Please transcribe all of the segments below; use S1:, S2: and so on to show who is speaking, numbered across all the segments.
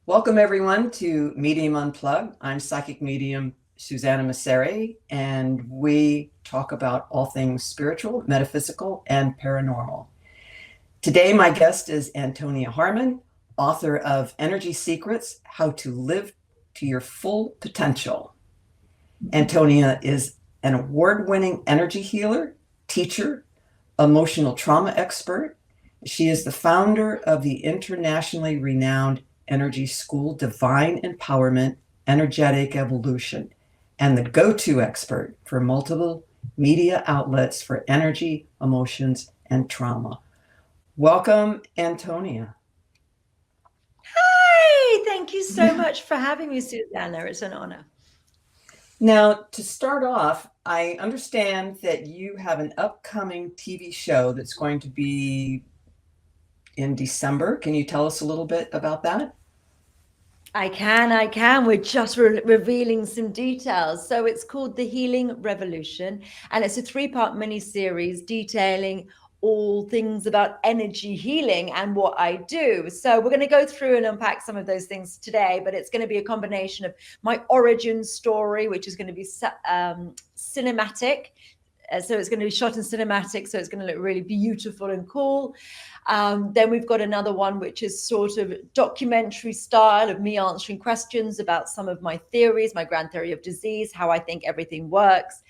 S1: Welcome everyone to Medium Unplugged. I'm psychic medium Susanna Mazzari, and we talk about all things spiritual, metaphysical, and paranormal. Today, my guest is Antonia Harman, author of Energy Secrets: How to Live to Your Full Potential. Antonia is an award-winning energy healer, teacher, emotional trauma expert. She is the founder of the internationally renowned energy school, Divine Empowerment, Energetic Evolution, and the go-to expert for multiple media outlets for energy, emotions, and trauma. Welcome, Antonia.
S2: Hi, thank you so much for having me, Susanna. It's an honor.
S1: Now, to start off, I understand that you have an upcoming TV show that's going to be in December. Can you tell us a little bit about that?
S2: I can. We're just revealing some details. So it's called The Healing Revolution, and it's a 3-part mini-series detailing all things about energy healing and what I do. So we're going to go through and unpack some of those things today, but it's going to be a combination of my origin story, which is going to be cinematic. So it's going to be shot in cinematic, so it's going to look really beautiful and cool. Then we've got another one which is sort of documentary style of me answering questions about some of my theories, my grand theory of disease, how I think everything works.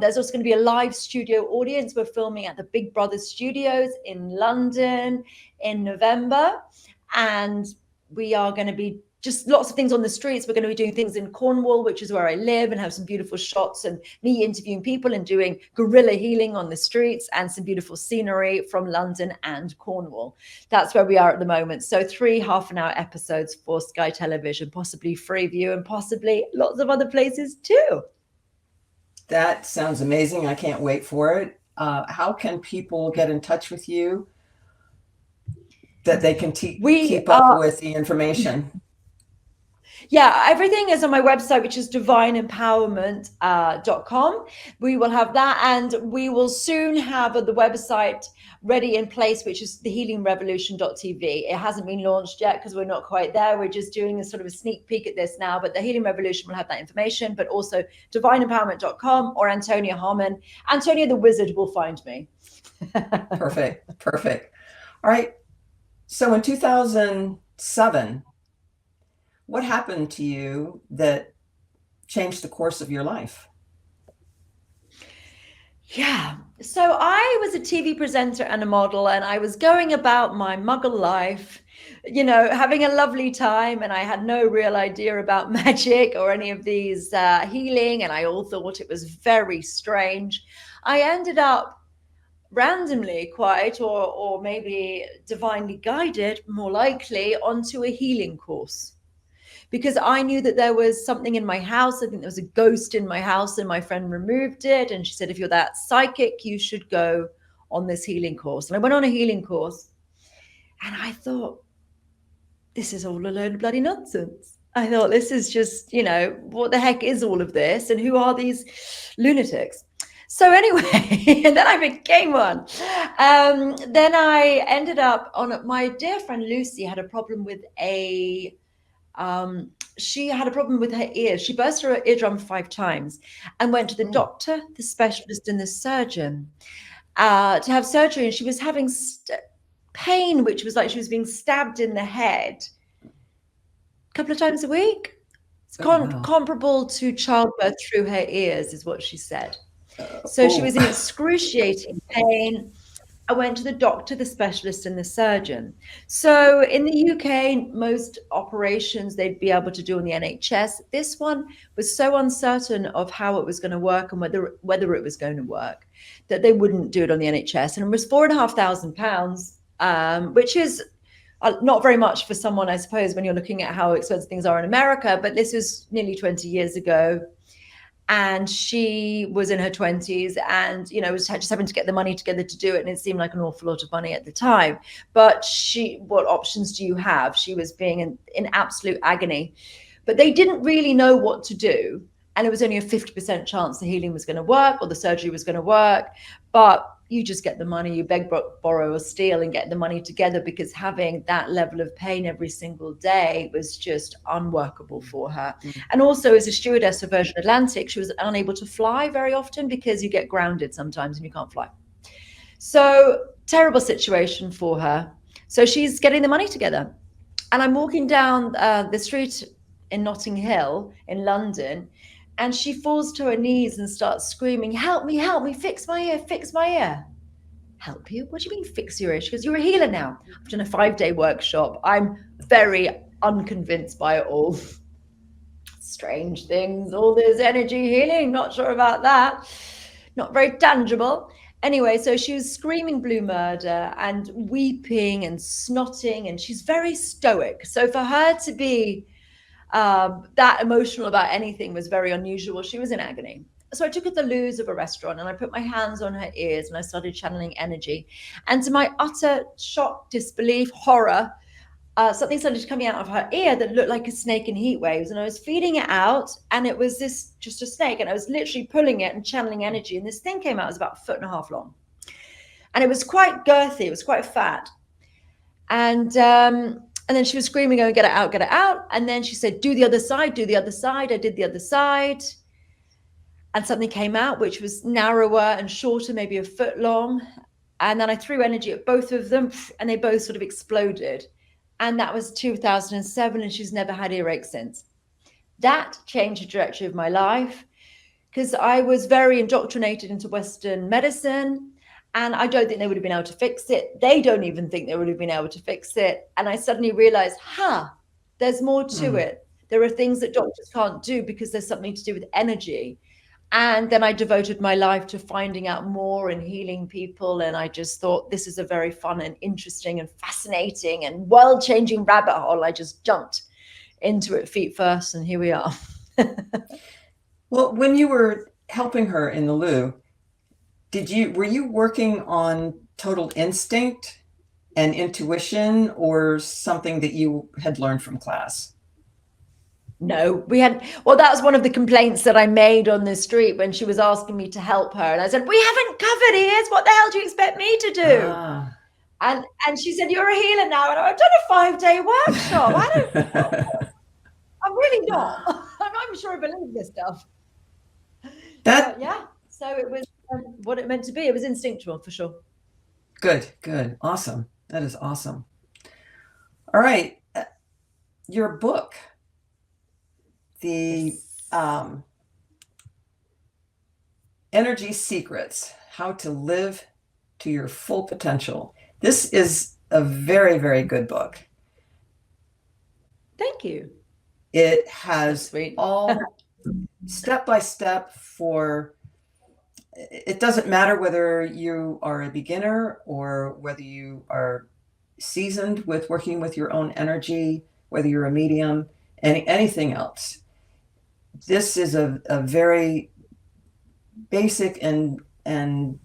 S2: There's also going to be a live studio audience. We're filming at the Big Brother Studios in London in November, and we are going to be just lots of things on the streets. We're going to be doing things in Cornwall, which is where I live, and have some beautiful shots and me interviewing people and doing guerrilla healing on the streets, and some beautiful scenery from London and Cornwall. That's where we are at the moment. So 3 half-an-hour episodes for Sky Television, possibly Freeview, and possibly lots of other places too.
S1: That sounds amazing. I can't wait for it. How can people get in touch with you that they can keep up with the information?
S2: Yeah, everything is on my website, which is divineempowerment.com. We will have that, and we will soon have the website ready in place, which is thehealingrevolution.tv. It hasn't been launched yet because we're not quite there. We're just doing a sort of a sneak peek at this now, but the Healing Revolution will have that information, but also divineempowerment.com or Antonia Harman. Antonia the Wizard will find me.
S1: Perfect. All right. So in 2007, what happened to you that changed the course of your life?
S2: Yeah. So I was a TV presenter and a model, and I was going about my muggle life, having a lovely time. And I had no real idea about magic or any of these healing. And I all thought it was very strange. I ended up randomly quite, or maybe divinely guided, more likely, onto a healing course, because I knew that there was something in my house. I think there was a ghost in my house, and my friend removed it. And she said, if you're that psychic, you should go on this healing course. And I went on a healing course, and I thought, this is all a load of bloody nonsense. I thought, this is just, what the heck is all of this? And who are these lunatics? So anyway, and then I became one. Then I ended up on, my dear friend Lucy had a problem with she had a problem with her ears. She burst her eardrum 5 times and went to the doctor, the specialist, and the surgeon to have surgery. And she was having pain, which was like she was being stabbed in the head a couple of times a week. It's comparable to childbirth through her ears, is what she said. So she was in excruciating pain. I went to the doctor, the specialist, and the surgeon. So in the UK, most operations they'd be able to do on the NHS. This one was so uncertain of how it was going to work and whether it was going to work, that they wouldn't do it on the NHS. And it was £4,500, which is not very much for someone, I suppose, when you're looking at how expensive things are in America. But this was nearly 20 years ago. And she was in her 20s, and, was just having to get the money together to do it. And it seemed like an awful lot of money at the time. But what options do you have? She was being in absolute agony. But they didn't really know what to do. And it was only a 50% chance the healing was going to work or the surgery was going to work. But you just get the money, you beg, borrow, or steal and get the money together, because having that level of pain every single day was just unworkable for her. And also, as a stewardess of Virgin Atlantic, she was unable to fly very often because you get grounded sometimes and you can't fly. So terrible situation for her. So she's getting the money together. And I'm walking down the street in Notting Hill in London, and she falls to her knees and starts screaming, help me, fix my ear, fix my ear. Help you? What do you mean fix your ear? She goes, you're a healer now. I've done a 5-day workshop. I'm very unconvinced by it all. Strange things, all this energy healing, not sure about that. Not very tangible. Anyway, so she was screaming blue murder and weeping and snotting, and she's very stoic. So for her to be that emotional about anything was very unusual. She was in agony. So I took her to the loos of a restaurant and I put my hands on her ears and I started channeling energy. And to my utter shock, disbelief, horror, something started coming out of her ear that looked like a snake in heat waves. And I was feeding it out, and it was just a snake. And I was literally pulling it and channeling energy. And this thing came out, it was about 1.5 feet long. And it was quite girthy, it was quite fat. And then she was screaming, going, get it out, get it out. And then she said, do the other side, do the other side. I did the other side. And something came out, which was narrower and shorter, maybe 1 foot long. And then I threw energy at both of them, and they both sort of exploded. And that was 2007, and she's never had earache since. That changed the trajectory of my life, because I was very indoctrinated into Western medicine, and I don't think they would have been able to fix it. They don't even think they would have been able to fix it. And I suddenly realized, there's more to it. There are things that doctors can't do because there's something to do with energy. And then I devoted my life to finding out more and healing people. And I just thought, this is a very fun and interesting and fascinating and world-changing rabbit hole. I just jumped into it feet first, and here we are.
S1: Well, when you were helping her in the loo, were you working on total instinct and intuition, or something that you had learned from class?
S2: No, that was one of the complaints that I made on the street when she was asking me to help her. And I said, we haven't covered ears. What the hell do you expect me to do? And she said, you're a healer now. And I've done a 5-day workshop. I'm really not. I'm not even sure I believe this stuff. So it was what it meant to be. It was instinctual for sure.
S1: Good. Awesome. That is awesome. All right. Your book, the Energy Secrets, How to Live to Your Full Potential. This is a very, very good book.
S2: Thank you.
S1: It has all step by step for, it doesn't matter whether you are a beginner or whether you are seasoned with working with your own energy, whether you're a medium, anything else. This is a very basic and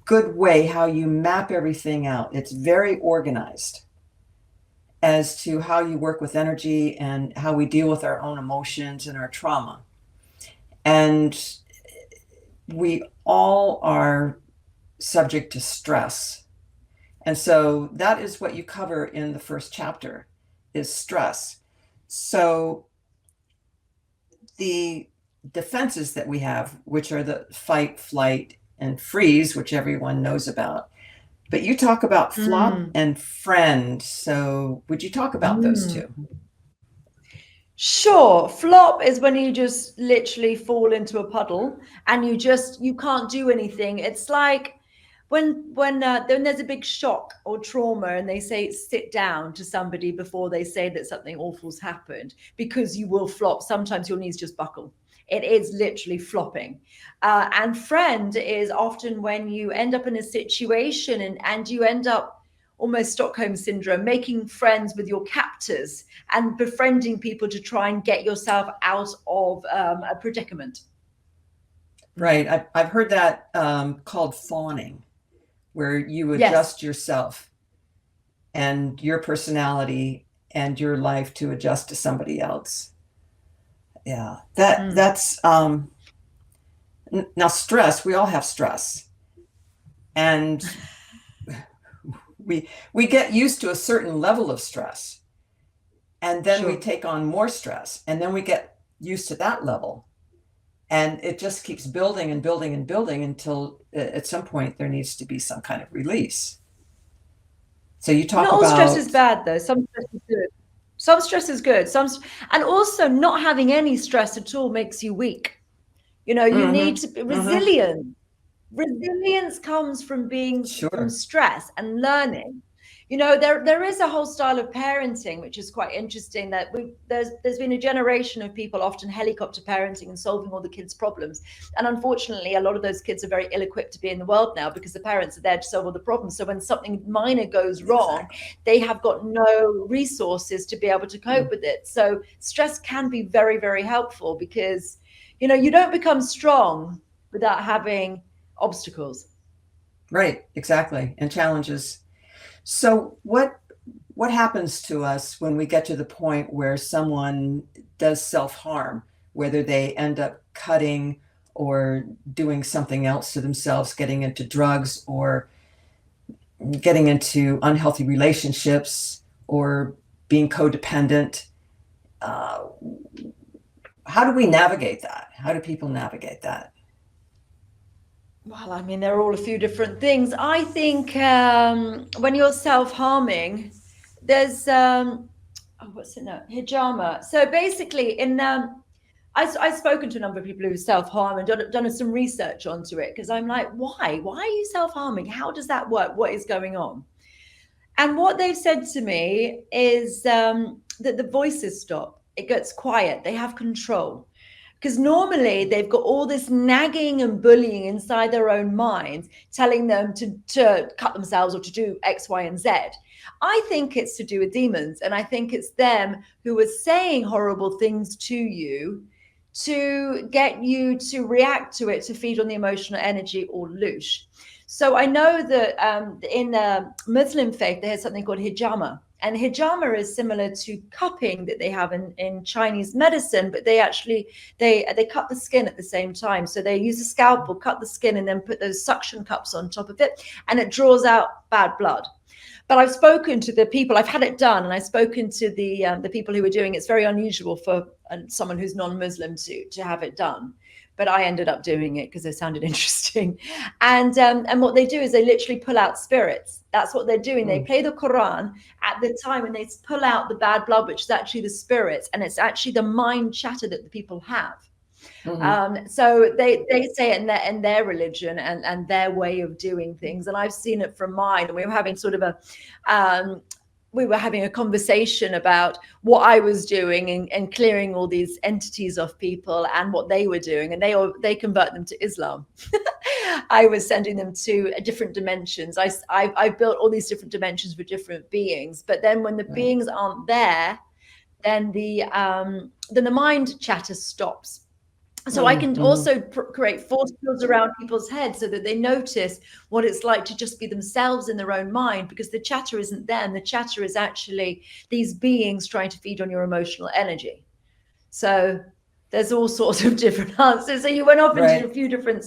S1: good way how you map everything out. It's very organized as to how you work with energy and how we deal with our own emotions and our trauma. And we all are subject to stress. And so that is what you cover in the first chapter, is stress. So the defenses that we have, which are the fight, flight, and freeze, which everyone knows about. But you talk about flop and friend. So would you talk about those two?
S2: Sure. Flop is when you just literally fall into a puddle and you can't do anything. It's like when there's a big shock or trauma and they say sit down to somebody before they say that something awful's happened, because you will flop. Sometimes your knees just buckle. It is literally flopping. And friend is often when you end up in a situation and you end up almost Stockholm syndrome, making friends with your captors and befriending people to try and get yourself out of a predicament.
S1: Right. I've heard that called fawning, where you adjust yourself and your personality and your life to adjust to somebody else. Yeah, that's now stress. We all have stress, And we get used to a certain level of stress, and then we take on more stress, and then we get used to that level, and it just keeps building and building and building until at some point there needs to be some kind of release. So you talk
S2: Not all
S1: about
S2: stress is bad, though. Some stress is good. Some stress is good. And also not having any stress at all makes you weak. You know, you need to be resilient. Resilience comes from being from stress and learning. You know, there is a whole style of parenting which is quite interesting, that there's been a generation of people often helicopter parenting and solving all the kids' problems. And unfortunately, a lot of those kids are very ill-equipped to be in the world now, because the parents are there to solve all the problems. So when something minor goes wrong, they have got no resources to be able to cope with it. So stress can be very, very helpful, because, you know, you don't become strong without having obstacles.
S1: Right, exactly, and challenges. So what happens to us when we get to the point where someone does self-harm, whether they end up cutting or doing something else to themselves, getting into drugs or getting into unhealthy relationships or being codependent? How do we navigate that? How do people navigate that?
S2: Well, I mean, there are all a few different things. I think when you're self-harming, there's what's it now? Hijama. So basically, I've spoken to a number of people who self-harm and done some research onto it, because I'm like, why? Why are you self-harming? How does that work? What is going on? And what they've said to me is that the voices stop. It gets quiet. They have control. Because normally they've got all this nagging and bullying inside their own minds, telling them to cut themselves or to do X, Y, and Z. I think it's to do with demons. And I think it's them who are saying horrible things to you to get you to react to it, to feed on the emotional energy or loosh. So I know that in the Muslim faith, they have something called hijama. And hijama is similar to cupping that they have in Chinese medicine, but they actually, they cut the skin at the same time. So they use a scalpel, cut the skin, and then put those suction cups on top of it, and it draws out bad blood. But I've spoken to the people, I've had it done, and I've spoken to the people who are doing it. It's very unusual for someone who's non-Muslim to have it done. But I ended up doing it because it sounded interesting. And what they do is they literally pull out spirits. That's what they're doing. They play the Quran at the time, and they pull out the bad blood, which is actually the spirits. And it's actually the mind chatter that the people have. So they say it in their religion and their way of doing things. And I've seen it from mine. And we were having sort of a conversation about what I was doing and clearing all these entities off people and what they were doing. And they convert them to Islam. I was sending them to different dimensions. I built all these different dimensions for different beings. But then when the beings aren't there, then the mind chatter stops. So I can also create force fields around people's heads so that they notice what it's like to just be themselves in their own mind, because the chatter isn't them. The chatter is actually these beings trying to feed on your emotional energy. So there's all sorts of different answers. So you went off into a few different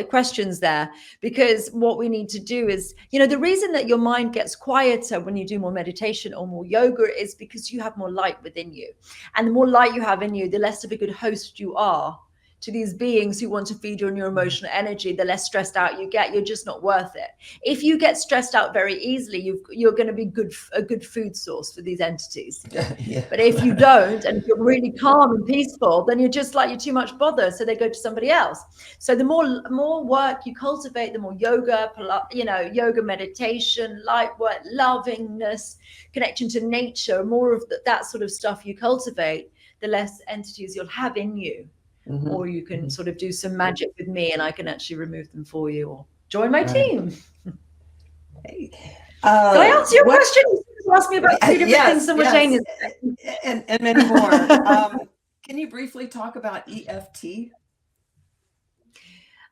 S2: questions there, because what we need to do is, the reason that your mind gets quieter when you do more meditation or more yoga is because you have more light within you. And the more light you have in you, the less of a good host you are to these beings who want to feed you on your emotional energy, the less stressed out you get. You're just not worth it. If you get stressed out very easily, you're going to be a good food source for these entities. But if you don't, and if you're really calm and peaceful, then you're too much bother. So they go to somebody else. So the more work you cultivate, the more yoga, yoga, meditation, light work, lovingness, connection to nature, more of that sort of stuff you cultivate, the less entities you'll have in you. Or you can sort of do some magic with me and I can actually remove them for you, or join my team. Did I answer your question? You asked me about two different things simultaneously.
S1: And many more. Can you briefly talk about EFT?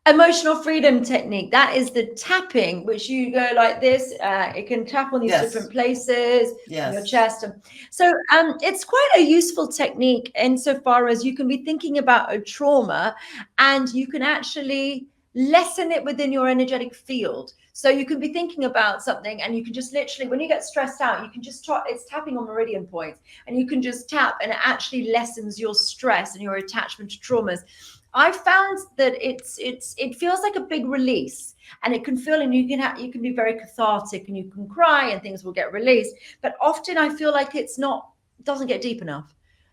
S2: Emotional freedom technique. That is the tapping, which you go like this. It can tap on these different places in your chest. So it's quite a useful technique insofar as you can be thinking about a trauma and you can actually lessen it within your energetic field. So you can be thinking about something and you can just literally, when you get stressed out, you can just try, it's tapping on meridian points, and you can just tap, and it actually lessens your stress and your attachment to traumas. I found that it feels like a big release, and it can feel, and you can be very cathartic, and you can cry and things will get released. But often I feel like it doesn't get deep enough,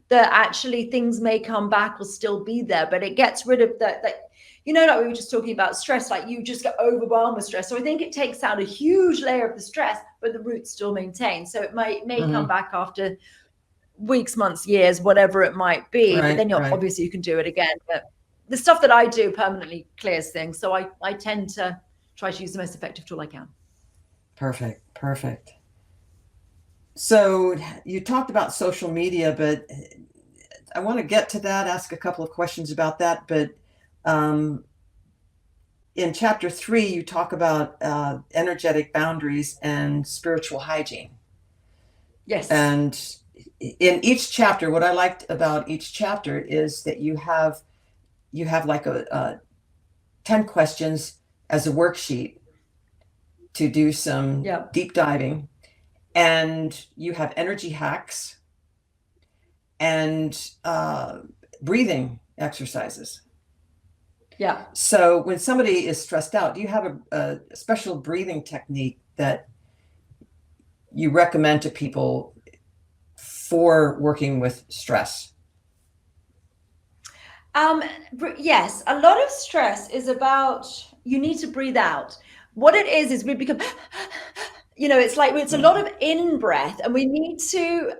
S2: that actually things may come back or still be there, but it gets rid of that, like we were just talking about stress, like you just get overwhelmed with stress. So I think it takes out a huge layer of the stress, but the root's still maintained. So it may come back after weeks, months, years, whatever it might be. But then obviously you can do it again. But the stuff that I do permanently clears things. So I tend to try to use the most effective tool I can.
S1: Perfect. So you talked about social media, but I want to get to that, ask a couple of questions about that. But in chapter 3, you talk about energetic boundaries and spiritual hygiene.
S2: Yes.
S1: And in each chapter, what I liked about each chapter is that you have like a 10 questions as a worksheet to do some deep diving, and you have energy hacks and breathing exercises.
S2: Yeah.
S1: So when somebody is stressed out, do you have a special breathing technique that you recommend to people for working with stress?
S2: Yes, a lot of stress is about, you need to breathe out. What it is we become, it's like, it's a lot of in breath, and we need to,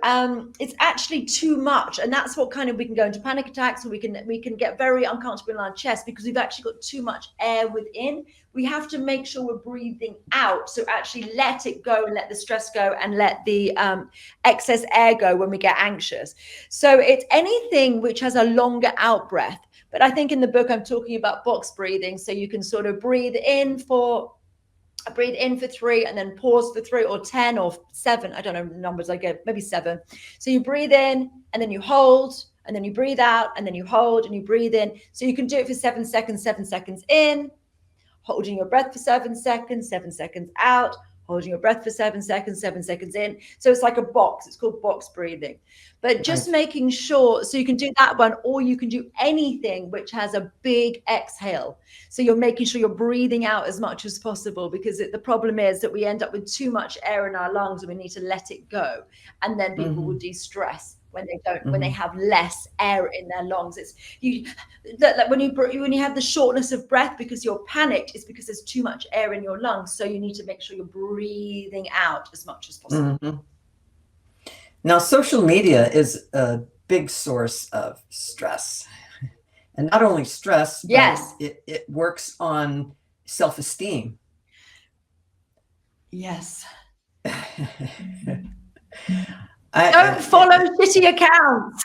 S2: it's actually too much. And that's what we can go into panic attacks, or we can get very uncomfortable in our chest because we've actually got too much air within. We have to make sure we're breathing out. So actually let it go, and let the stress go, and let the excess air go when we get anxious. So it's anything which has a longer out breath. But I think in the book, I'm talking about box breathing. So you can sort of breathe in for 3 and then pause for 3 or 10 or 7. I don't know the numbers I get, maybe 7. So you breathe in and then you hold, and then you breathe out, and then you hold and you breathe in. So you can do it for 7 seconds, 7 seconds in, holding your breath for 7 seconds, 7 seconds out, holding your breath for 7 seconds, 7 seconds in. So it's like a box. It's called box breathing. But just making sure, so you can do that one, or you can do anything which has a big exhale. So you're making sure you're breathing out as much as possible, because the problem is that we end up with too much air in our lungs, and we need to let it go. And then people will de-stress when they don't, when they have less air in their lungs. It's when you have the shortness of breath because you're panicked, it's because there's too much air in your lungs. So you need to make sure you're breathing out as much as possible.
S1: Now, social media is a big source of stress, and not only stress, but it works on self-esteem.
S2: Yes. Don't follow shitty accounts.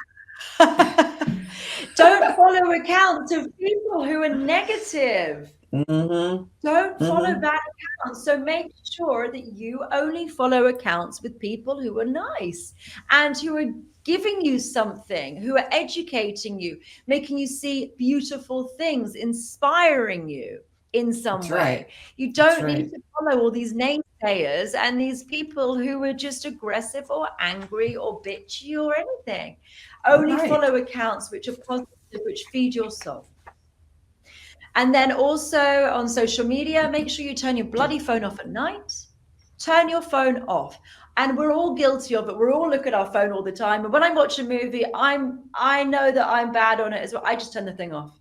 S2: Don't follow accounts of people who are negative. Don't follow bad accounts. So make sure that you only follow accounts with people who are nice and who are giving you something, who are educating you, making you see beautiful things, inspiring you in some way. You don't need to follow all these naysayers and these people who are just aggressive or angry or bitchy or anything. Only follow accounts which are positive, which feed your soul. And then also on social media, make sure you turn your bloody phone off at night. Turn your phone off. And we're all guilty of it. We're all looking at our phone all the time. And when I watch a movie, I know that I'm bad on it as well. I just turn the thing off.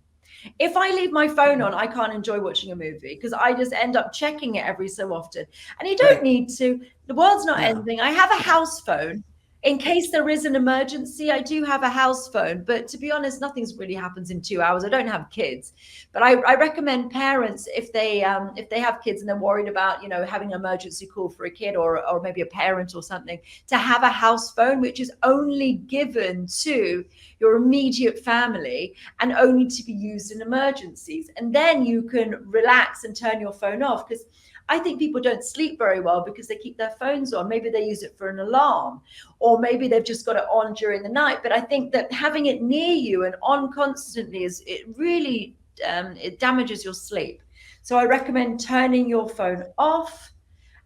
S2: If I leave my phone on, I can't enjoy watching a movie because I just end up checking it every so often. And you don't need to. The world's not ending. I have a house phone. In case there is an emergency, I do have a house phone. But to be honest, nothing's really happens in 2 hours. I don't have kids. But I recommend parents, if they have kids and they're worried about, having an emergency call for a kid or maybe a parent or something, to have a house phone, which is only given to your immediate family and only to be used in emergencies. And then you can relax and turn your phone off, because I think people don't sleep very well because they keep their phones on. Maybe they use it for an alarm, or maybe they've just got it on during the night. But I think that having it near you and on constantly it really it damages your sleep. So I recommend turning your phone off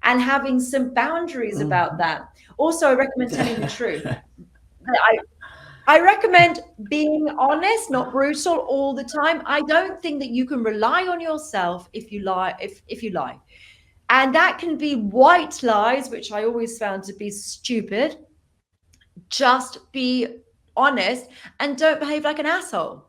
S2: and having some boundaries about that. Also, I recommend telling the truth. I recommend being honest, not brutal all the time. I don't think that you can rely on yourself if you lie, if you lie. And that can be white lies, which I always found to be stupid. Just be honest and don't behave like an asshole.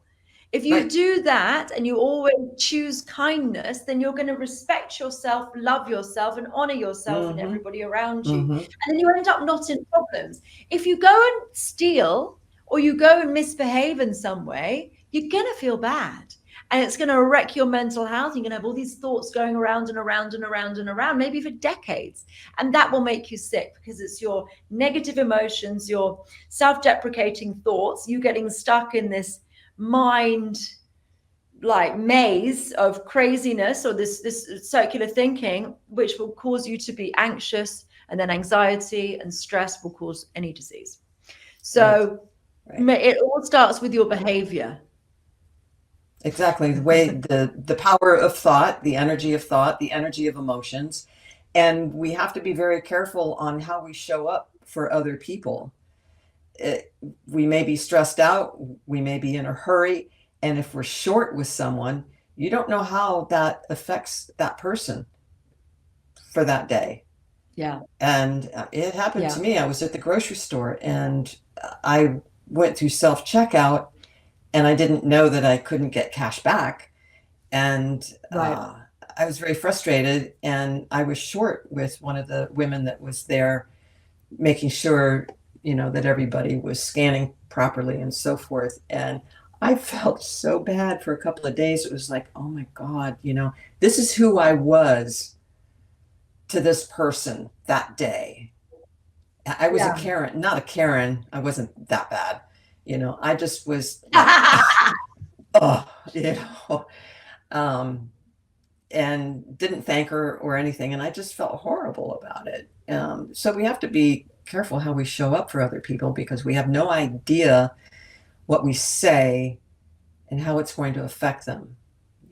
S2: If you
S1: Right.
S2: do that and you always choose kindness, then you're going to respect yourself, love yourself, and honor yourself and
S1: Mm-hmm.
S2: everybody around you.
S1: Mm-hmm.
S2: And then you end up not in problems. If you go and steal or you go and misbehave in some way, you're going to feel bad. And it's going to wreck your mental health. You're going to have all these thoughts going around and around and around and around, maybe for decades. And that will make you sick because it's your negative emotions, your self-deprecating thoughts, you getting stuck in this mind like maze of craziness or this circular thinking, which will cause you to be anxious, and then anxiety and stress will cause any disease. So
S1: Right.
S2: it all starts with your behavior.
S1: Exactly. The way the power of thought, the energy of thought, the energy of emotions. And we have to be very careful on how we show up for other people. We may be stressed out, we may be in a hurry, and if we're short with someone, you don't know how that affects that person for that day.
S2: Yeah.
S1: And it happened to
S2: Yeah.
S1: me. I was at the grocery store and I went through self checkout and I didn't know that I couldn't get cash back. And
S2: Right.
S1: I was very frustrated and I was short with one of the women that was there making sure, that everybody was scanning properly and so forth. And I felt so bad for a couple of days. It was like, oh my God, this is who I was to this person that day. I was a
S2: Yeah.
S1: Karen, not a Karen. I wasn't that bad. I just was like, oh, um, and didn't thank her or anything. And I just felt horrible about it. So we have to be careful how we show up for other people because we have no idea what we say and how it's going to affect them.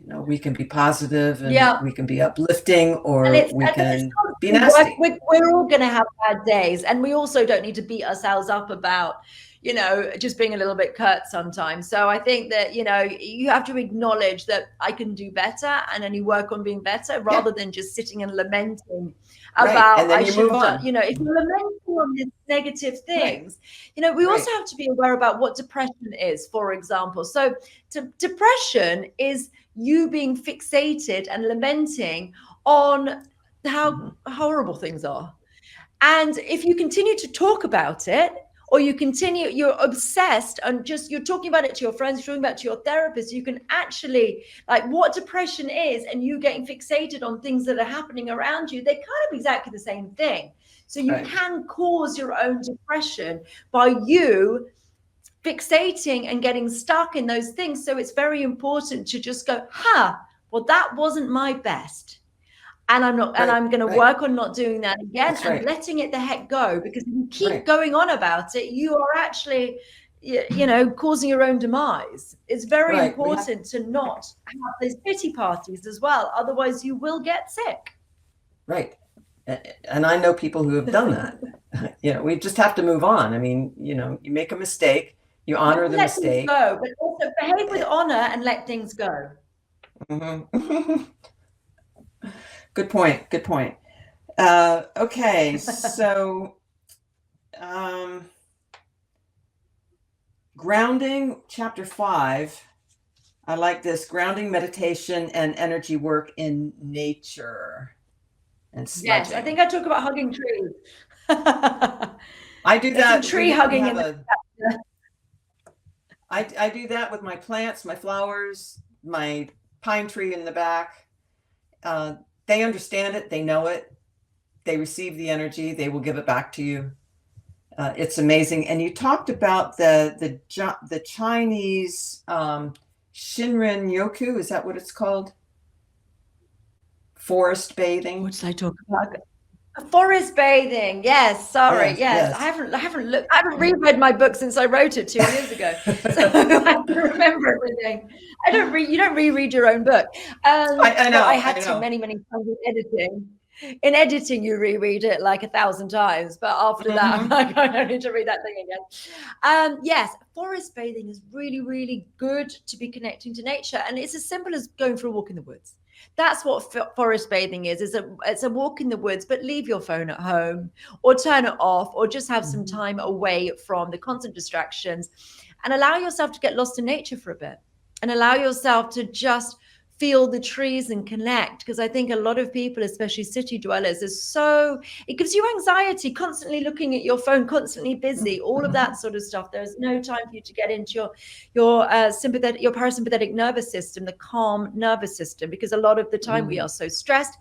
S1: We can be positive and
S2: Yeah.
S1: we can be uplifting,
S2: And
S1: or
S2: it's
S1: we
S2: and it's
S1: can be
S2: constantly
S1: nasty.
S2: we're all going to have bad days, and we also don't need to beat ourselves up about just being a little bit curt sometimes. So I think that you have to acknowledge that I can do better, and then you work on being better
S1: Yeah,
S2: rather than just sitting and lamenting
S1: right.
S2: about
S1: And then
S2: I
S1: you
S2: should
S1: move
S2: have done.
S1: on.
S2: If you're lamenting on these negative
S1: Right,
S2: things, we also
S1: right.
S2: have to be aware about what depression is, for example. So depression is you being fixated and lamenting on how
S1: Mhm.
S2: horrible things are. And if you continue to talk about it, or you're obsessed and just you're talking about it to your friends, you're talking about it to your therapist, you can actually, like, what depression is and you getting fixated on things that are happening around you, they're kind of exactly the same thing. So you
S1: Right.
S2: can cause your own depression by you fixating and getting stuck in those things. So it's very important to just go, well, that wasn't my best. And
S1: Right.
S2: I'm going to
S1: Right.
S2: work on not doing that again
S1: That's
S2: and
S1: right.
S2: letting it the heck go. Because if you keep
S1: Right.
S2: going on about it, you are actually, causing your own demise. It's very
S1: Right. We have
S2: important to not have those pity parties as well. Otherwise, you will get sick.
S1: right. And I know people who have done that. We just have to move on. I mean, you make a mistake, you
S2: You have
S1: honor
S2: to
S1: the
S2: let things
S1: mistake.
S2: go, but also behave with
S1: Eh,
S2: honor and let things go.
S1: mhm. Good point. Good point. Okay, so um, grounding, chapter 5. I like this: grounding, meditation, and energy work in nature and
S2: Yes, I
S1: smudging.
S2: think I talk about hugging trees.
S1: I do
S2: There's some
S1: that.
S2: tree
S1: We
S2: hugging
S1: have
S2: in the
S1: a. I do that with my plants, my flowers, my pine tree in the back. Uh, they understand it. They know it. They receive the energy. They will give it back to you. It's amazing. And you talked about the Chinese Shinrin Yoku. Is that what it's called? Forest bathing.
S2: What did I talk about? Forest bathing, yes. Sorry,
S1: Yes,
S2: yes.
S1: yes.
S2: I haven't reread my book since I wrote it 2 years ago, so I have to remember everything. You don't reread your own book.
S1: I
S2: Well, I
S1: know,
S2: had
S1: I
S2: to
S1: know.
S2: many times in editing. In editing, you reread it like 1,000 times, but after that, I'm
S1: Hmm.
S2: like, I don't need to read that thing again. Yes, forest bathing is really, really good to be connecting to nature, and it's as simple as going for a walk in the woods. That's what forest bathing is. It's a walk in the woods, but leave your phone at home or turn it off or just have some
S1: Hmm.
S2: time away from the constant distractions and allow yourself to get lost in nature for a bit and allow yourself to just feel the trees and connect, because I think a lot of people, especially city dwellers, is so, it gives you anxiety constantly looking at your phone, constantly busy, all of that sort of stuff. There's no time for you to get into your parasympathetic nervous system, the calm nervous system, because a lot of the time we
S1: Hmm.
S2: are so stressed.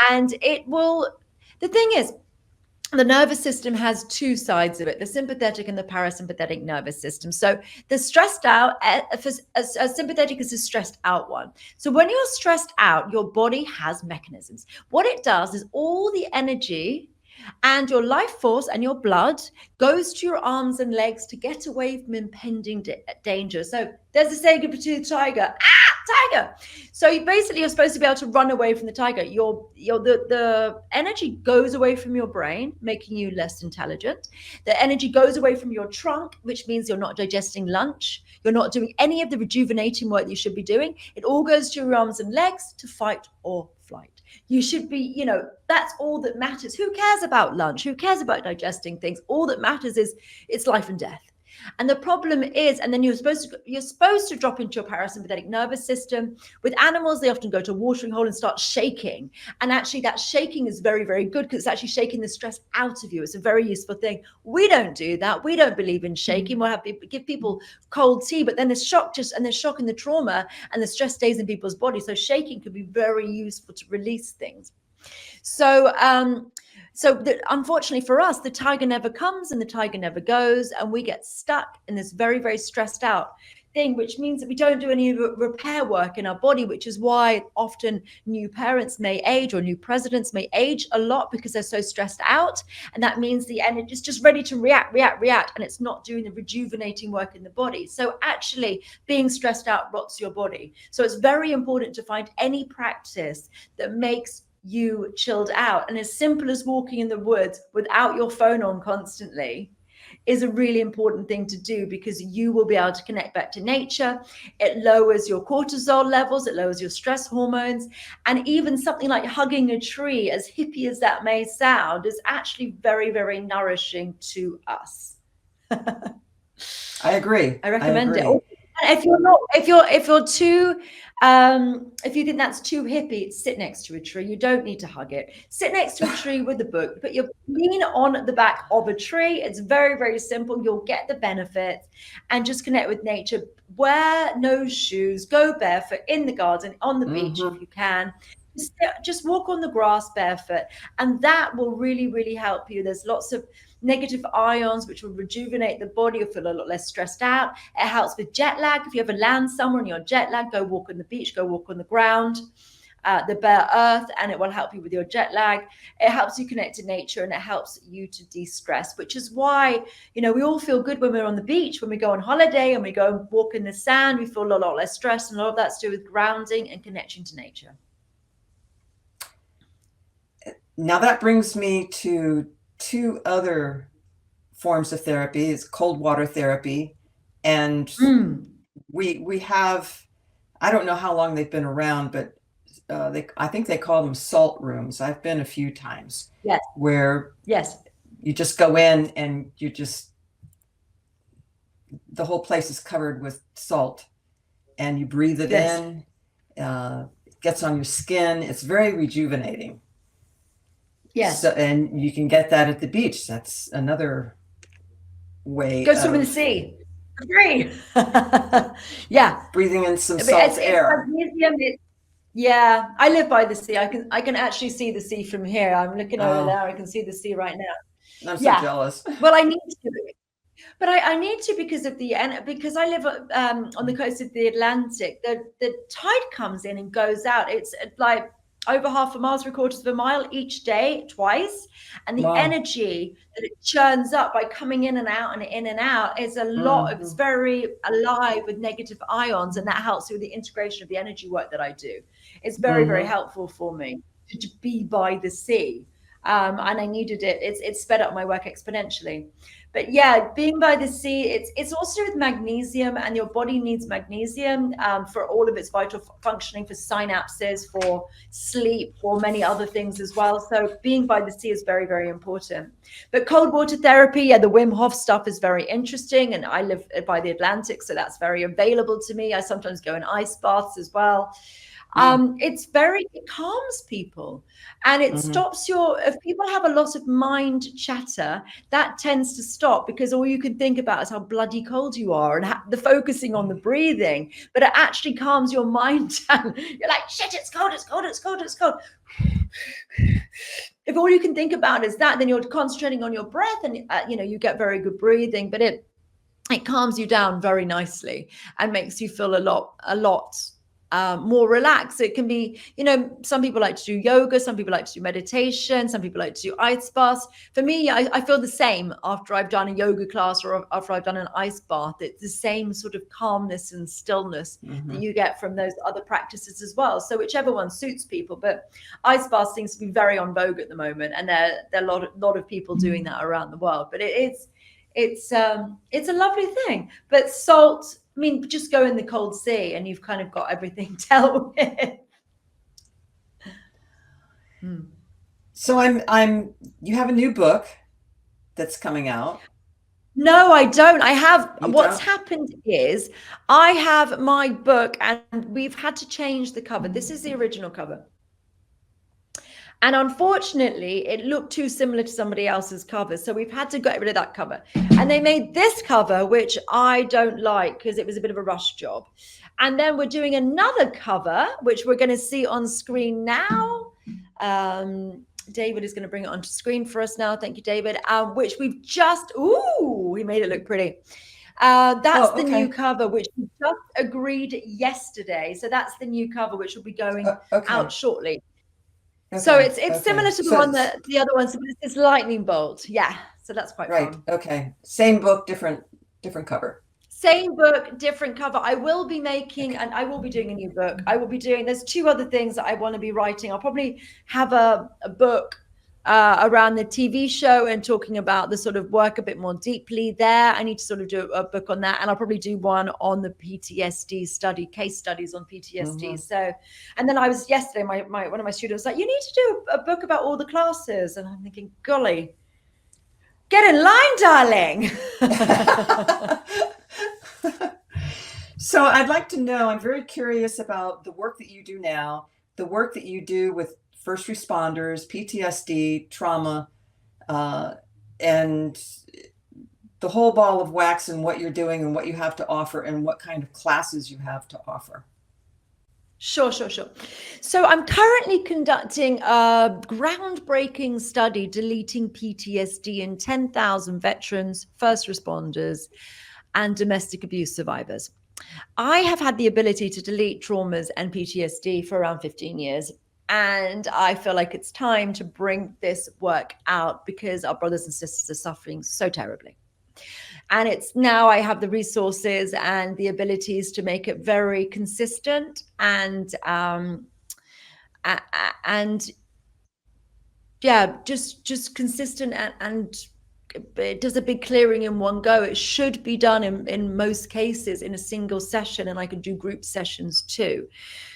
S2: And the thing is, the nervous system has two sides of it, the sympathetic and the parasympathetic nervous system. So the stressed out, as sympathetic is a stressed out one. So when you're stressed out, your body has mechanisms. What it does is all the energy and your life force and your blood goes to your arms and legs to get away from impending danger. So there's a saber-toothed tiger. Tiger. So you're supposed to be able to run away from the tiger. The energy goes away from your brain, making you less intelligent. The energy goes away from your trunk, which means you're not digesting lunch. You're not doing any of the rejuvenating work you should be doing. It all goes to your arms and legs to fight or flight. You should be, that's all that matters. Who cares about lunch? Who cares about digesting things? All that matters is it's life and death. And the problem is, and then you're supposed to drop into your parasympathetic nervous system. With animals, they often go to a watering hole and start shaking. And actually, that shaking is very, very good because it's actually shaking the stress out of you. It's a very useful thing. We don't do that. We don't believe in shaking. We'll give people cold tea, but then the shock and the trauma and the stress stays in people's bodies. So shaking can be very useful to release things. So, unfortunately for us, the tiger never comes and the tiger never goes, and we get stuck in this very, very stressed out thing, which means that we don't do any repair work in our body, which is why often new parents may age or new presidents may age a lot because they're so stressed out. And that means the energy is just ready to react, and it's not doing the rejuvenating work in the body. So actually, being stressed out rots your body. So it's very important to find any practice that makes you chilled out. And as simple as walking in the woods without your phone on constantly is a really important thing to do, because you will be able to connect back to nature. It lowers your cortisol levels, it lowers your stress hormones. And even something like hugging a tree, as hippie as that may sound, is actually very, very nourishing to us.
S1: I agree.
S2: I
S1: I
S2: recommend it.
S1: agree.
S2: And if you think that's too hippie, sit next to a tree. You don't need to hug it. Sit next to a tree with a book, but you lean on the back of a tree. It's very, very simple. You'll get the benefits and just connect with nature. Wear no shoes, go barefoot in the garden, on the beach if
S1: Hmm.
S2: you can. Just walk on the grass barefoot, and that will really, really help you. There's lots of negative ions which will rejuvenate the body. You'll feel a lot less stressed out. It helps with jet lag. If you ever land somewhere and you're jet lag, go walk on the beach, go walk on the ground, the bare earth, and it will help you with your jet lag. It helps you connect to nature, and it helps you to de-stress, which is why, we all feel good when we're on the beach, when we go on holiday and we go and walk in the sand. We feel a lot less stress, and a lot of that's to do with grounding and connection to nature.
S1: Now that brings me to two other forms of therapy. It's cold water therapy, and we have, I don't know how long they've been around, but I think they call them salt rooms. I've been a few times.
S2: Yes.
S1: Where
S2: Yes.
S1: you just go in and the whole place is covered with salt, and you breathe it
S2: Yes.
S1: in. It gets on your skin. It's very rejuvenating.
S2: Yes.
S1: So, and you can get that at the beach. That's another way.
S2: Go swim in the sea. Free. Yeah.
S1: Breathing in some salt air.
S2: Yeah, I live by the sea. I can actually see the sea from here. I'm looking over there.
S1: Oh,
S2: I can see the sea right now.
S1: I'm so
S2: Yeah.
S1: jealous.
S2: Well, I need to, but I need to because I live on the coast of the Atlantic. The tide comes in and goes out. It's like over half a mile, 3/4 of a mile each day, twice. And the
S1: Wow.
S2: energy that it churns up by coming in and out and in and out is a lot of, it's very alive with negative ions, and that helps with the integration of the energy work that I do. It's very, very helpful for me to be by the sea. And I needed it. It's sped up my work exponentially. But yeah, being by the sea, it's also with magnesium, and your body needs magnesium for all of its vital functioning, for synapses, for sleep, for many other things as well. So being by the sea is very, very important. But cold water therapy, yeah, the Wim Hof stuff is very interesting. And I live by the Atlantic, so that's very available to me. I sometimes go in ice baths as well. It calms people, and it stops if people have a lot of mind chatter, that tends to stop, because all you can think about is how bloody cold you are, and the focusing on the breathing, but it actually calms your mind down. You're like, shit, it's cold, it's cold, it's cold, it's cold. If all you can think about is that, then you're concentrating on your breath, and you get very good breathing, but it calms you down very nicely and makes you feel a lot more relaxed. It can be, some people like to do yoga, some people like to do meditation, some people like to do ice baths. For me, I feel the same after I've done a yoga class or after I've done an ice bath. It's the same sort of calmness and stillness that you get from those other practices as well. So whichever one suits people, but ice baths seems to be very on vogue at the moment, and there are a lot of people doing that around the world. But it's a lovely thing. But salt, I mean, just go in the cold sea and you've kind of got everything dealt with.
S1: So you have a new book that's coming out.
S2: No, I don't. What's happened is I have my book, and we've had to change the cover. This is the original cover. And unfortunately, it looked too similar to somebody else's cover. So we've had to get rid of that cover. And they made this cover, which I don't like because it was a bit of a rush job. And then we're doing another cover, which we're going to see on screen now. David is going to bring it onto screen for us now. Thank you, David. Which we've just, he made it look pretty. That's the new cover, which we just agreed yesterday. So that's the new cover, which will be going out shortly. Okay, so it's similar to the other one. So it's lightning bolt. Yeah. So that's quite fun.
S1: Okay. Same book, different cover.
S2: Same book, different cover. I will be making, and I will be doing a new book. There's 2 other things that I want to be writing. I'll probably have a book around the TV show and talking about the sort of work a bit more deeply there. I need to sort of do a book on that, and I'll probably do one on the PTSD case studies on PTSD. So, and then I was yesterday, one of my students was like, you need to do a book about all the classes. And I'm thinking, golly, get in line, darling.
S1: So I'd like to know, I'm very curious about the work that you do now, the work that you do with first responders, PTSD, trauma, and the whole ball of wax, and what you're doing and what you have to offer and what kind of classes you have to offer.
S2: Sure. So I'm currently conducting a groundbreaking study deleting PTSD in 10,000 veterans, first responders, and domestic abuse survivors. I have had the ability to delete traumas and PTSD for around 15 years. And I feel like it's time to bring this work out because our brothers and sisters are suffering so terribly. And it's now I have the resources and the abilities to make it very consistent and just consistent and it does a big clearing in one go. It should be done in most cases in a single session, and I can do group sessions too.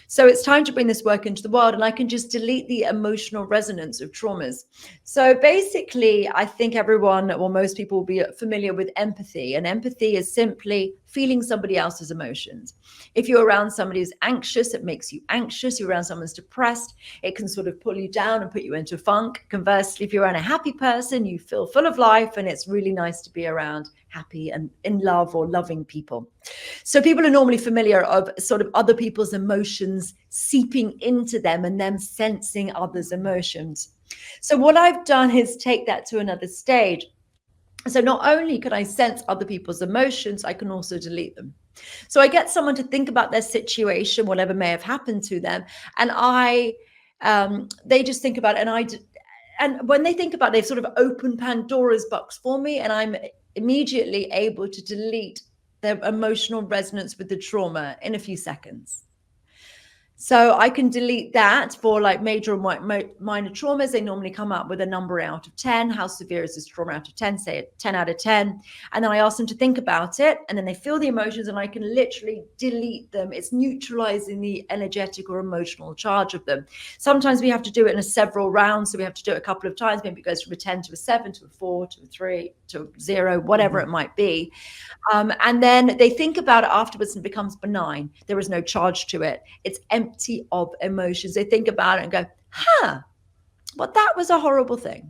S2: So it's time to bring this work into the world, and I can just delete the emotional resonance of traumas. So basically, I think most people will be familiar with empathy. And empathy is simply feeling somebody else's emotions. If you're around somebody who's anxious, it makes you anxious. You're around someone who's depressed, it can sort of pull you down and put you into a funk. Conversely, if you're around a happy person, you feel full of life, and it's really nice to be around happy and in love or loving people. So people are normally familiar of sort of other people's emotions seeping into them and them sensing others' emotions. So what I've done is take that to another stage. So not only can I sense other people's emotions, I can also delete them. So I get someone to think about their situation, whatever may have happened to them, and I they just think about it, and when they think about it, they've sort of opened Pandora's box for me, and I'm immediately able to delete their emotional resonance with the trauma in a few seconds. So I can delete that for like major and minor traumas. They normally come up with a number out of 10. How severe is this trauma out of 10? Say 10 out of 10. And then I ask them to think about it, and then they feel the emotions, and I can literally delete them. It's neutralizing the energetic or emotional charge of them. Sometimes we have to do it in several rounds. So we have to do it a couple of times. Maybe it goes from a 10 to a 7 to a 4 to a 3 to a 0, whatever it might be. And then they think about it afterwards, and it becomes benign. There is no charge to it. It's empty of emotions. They think about it and go, well, that was a horrible thing.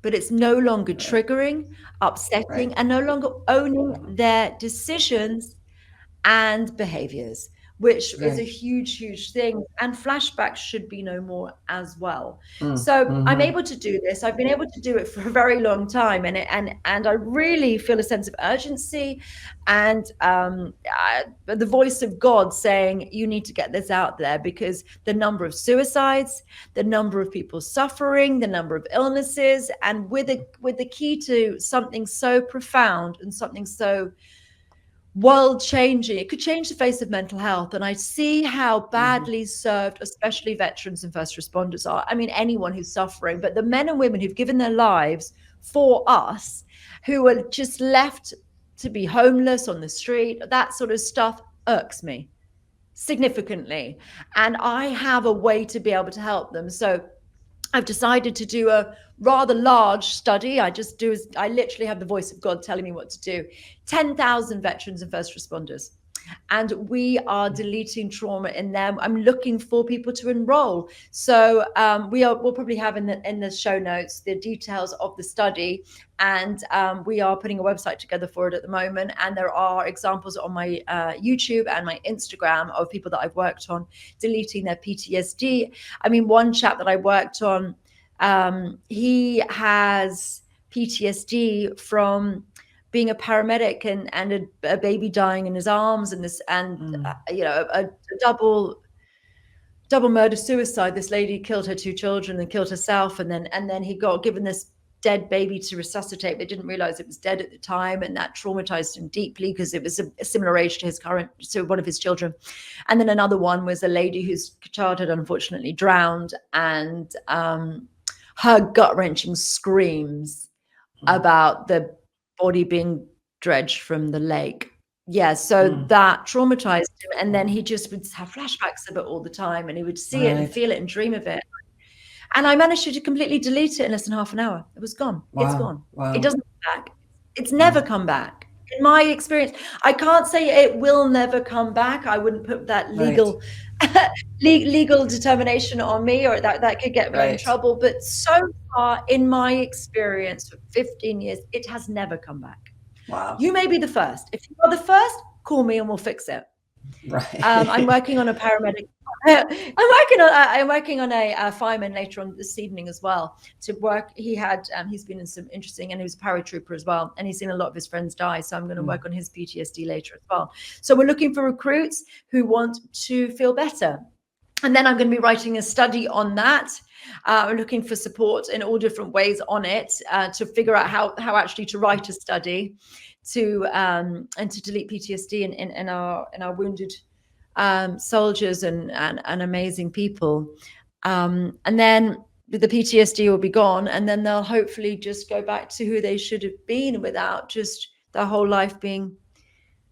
S2: But it's no longer triggering, upsetting, and no longer owning their decisions and behaviors, which is a huge, huge thing. And flashbacks should be no more as well. So I'm able to do this. I've been able to do it for a very long time, and I really feel a sense of urgency and the voice of God saying, you need to get this out there, because the number of suicides, the number of people suffering, the number of illnesses, and with the key to something so profound and something so world changing, it could change the face of mental health. And I see how badly served, especially veterans and first responders are. I mean, anyone who's suffering, but the men and women who've given their lives for us, who are just left to be homeless on the street, that sort of stuff irks me significantly. And I have a way to be able to help them. So I've decided to do a rather large study. I literally have the voice of God telling me what to do. 10,000 veterans and first responders. And we are deleting trauma in them. I'm looking for people to enroll. So we'll probably have in the show notes the details of the study. And we are putting a website together for it at the moment. And there are examples on my YouTube and my Instagram of people that I've worked on deleting their PTSD. I mean, one chap that I worked on, he has PTSD from being a paramedic and a baby dying in his arms, and a double murder suicide. This lady killed her 2 children and killed herself, and then he got given this dead baby to resuscitate. They didn't realize it was dead at the time, and that traumatized him deeply because it was a similar age to one of his children. And then another one was a lady whose child had unfortunately drowned, and her gut-wrenching screams about the body being dredged from the lake. Yeah, so that traumatized him, and then he just would have flashbacks of it all the time, and he would see it and feel it and dream of it. And I managed to completely delete it in less than half an hour. It was gone. It's gone. It doesn't come back. It's never come back. In my experience, I can't say it will never come back. I wouldn't put that legal determination on me, or that could get me in trouble. But so far, in my experience for 15 years, it has never come back.
S1: Wow.
S2: You may be the first. If you are the first, call me and we'll fix it.
S1: Right.
S2: I'm working on a paramedic. I'm working on a fireman later on this evening as well to work. He's been in some interesting, and he was a paratrooper as well, and he's seen a lot of his friends die. So I'm going to work on his PTSD later as well. So we're looking for recruits who want to feel better. And then I'm going to be writing a study on that. We're looking for support in all different ways on it to figure out how actually to write a study and to delete PTSD in our wounded soldiers and amazing people. And then the PTSD will be gone, and then they'll hopefully just go back to who they should have been without just their whole life being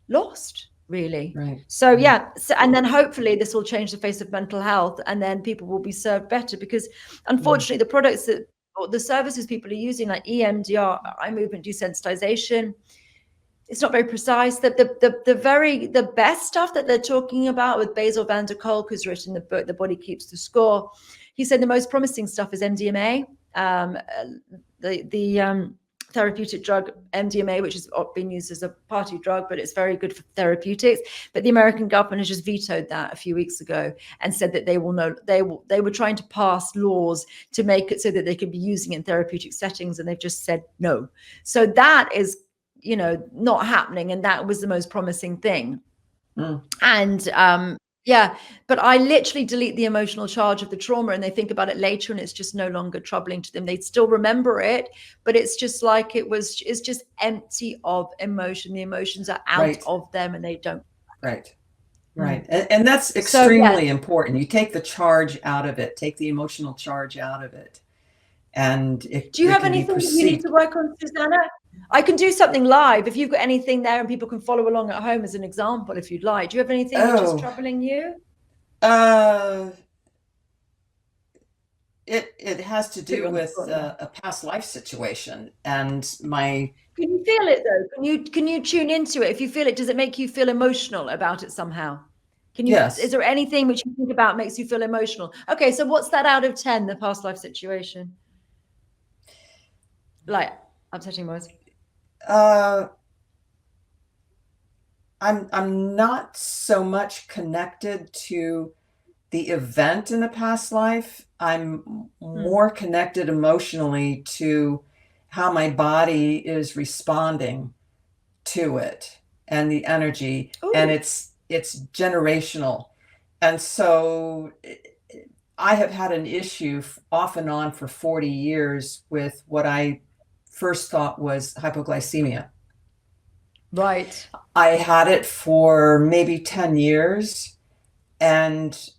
S2: lost. Really.
S1: Right.
S2: So and then hopefully this will change the face of mental health, and then people will be served better, because unfortunately the products or the services people are using, like EMDR, eye movement desensitization, it's not very precise. The best stuff that they're talking about with Basil van der Kolk, who's written the book The Body Keeps the Score, he said the most promising stuff is MDMA, the therapeutic drug MDMA, which has been used as a party drug, but it's very good for therapeutics. But the American government has just vetoed that a few weeks ago and said that they were trying to pass laws to make it so that they could be using it in therapeutic settings, and they've just said no. So that is, not happening, and that was the most promising thing. And Yeah, but I literally delete the emotional charge of the trauma, and they think about it later and it's just no longer troubling to them. They still remember it, but it's just like it's just empty of emotion. The emotions are out
S1: Right,
S2: of them and they don't.
S1: right,
S2: Mm.
S1: right. And that's
S2: So yes,
S1: extremely important. You take the charge out of it, take the emotional charge out of it, and
S2: do you
S1: it
S2: have
S1: can be
S2: anything that you need
S1: perceived.
S2: to work on, Susanna? I can do something live if you've got anything there and people can follow along at home as an example if you'd like. Do you have anything which is
S1: Oh,
S2: troubling you?
S1: uh, it has to
S2: Put you
S1: do
S2: on the
S1: with
S2: spot now.
S1: a past life situation and my
S2: Can you feel it though? Can you tune into it? If you feel it, does it make you feel emotional about it somehow? Is
S1: yes.
S2: there anything which you think about makes you feel emotional? Okay, so what's that out of 10, the past life situation? Like upsetting was.
S1: Uh, I'm not so much connected to the event in a past life. I'm
S2: Hmm.
S1: more connected emotionally to how my body is responding to it and the energy, and
S2: Oh,
S1: it's generational. And so I have had an issue off and on for 40 years with what I first thought was hypoglycemia.
S2: right.
S1: I had it for maybe 10 years, and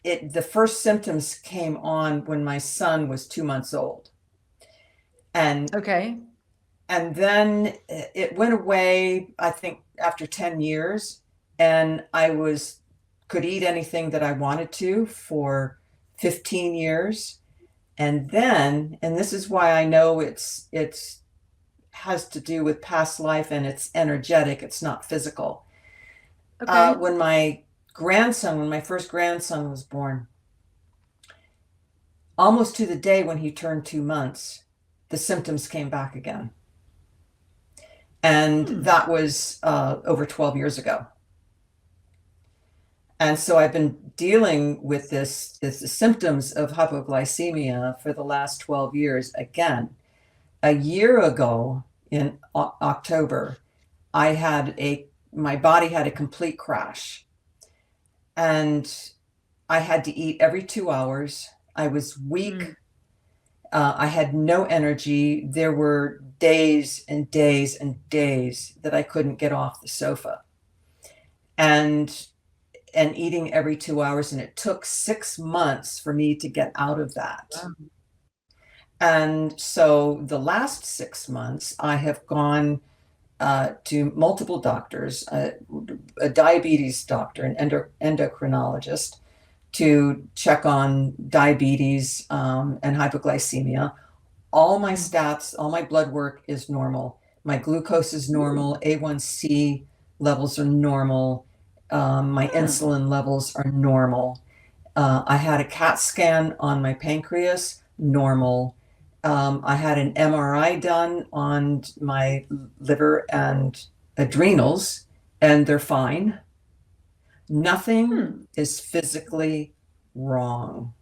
S1: the first symptoms came on when my son was 2 months old. And
S2: Okay.
S1: and then it went away, I think, after 10 years, and I was could eat anything that I wanted to for 15 years. And then, and this is why I know it's has to do with past life and it's energetic, it's not physical.
S2: Okay.
S1: When my first grandson was born, almost to the day when he turned 2 months, the symptoms came back again. And
S2: Hmm.
S1: that was over 12 years ago. And so I've been dealing with the symptoms of hypoglycemia for the last 12 years. Again, a year ago in October, my body had a complete crash, and I had to eat every 2 hours. I was
S2: Hmm.
S1: weak. I had no energy. There were days and days and days that I couldn't get off the sofa, and eating every 2 hours. And it took 6 months for me to get out of that.
S2: Wow.
S1: And so the last 6 months, I have gone to multiple doctors, a diabetes doctor, an endocrinologist, to check on diabetes and hypoglycemia. All my
S2: Hmm.
S1: stats, all my blood work is normal. My glucose is
S2: Ooh.
S1: normal. A1C levels are normal. My
S2: Ah.
S1: insulin levels are normal. I had a CAT scan on my pancreas, normal. I had an MRI done on my liver and adrenals, and they're fine. Nothing
S2: Hmm.
S1: is physically wrong.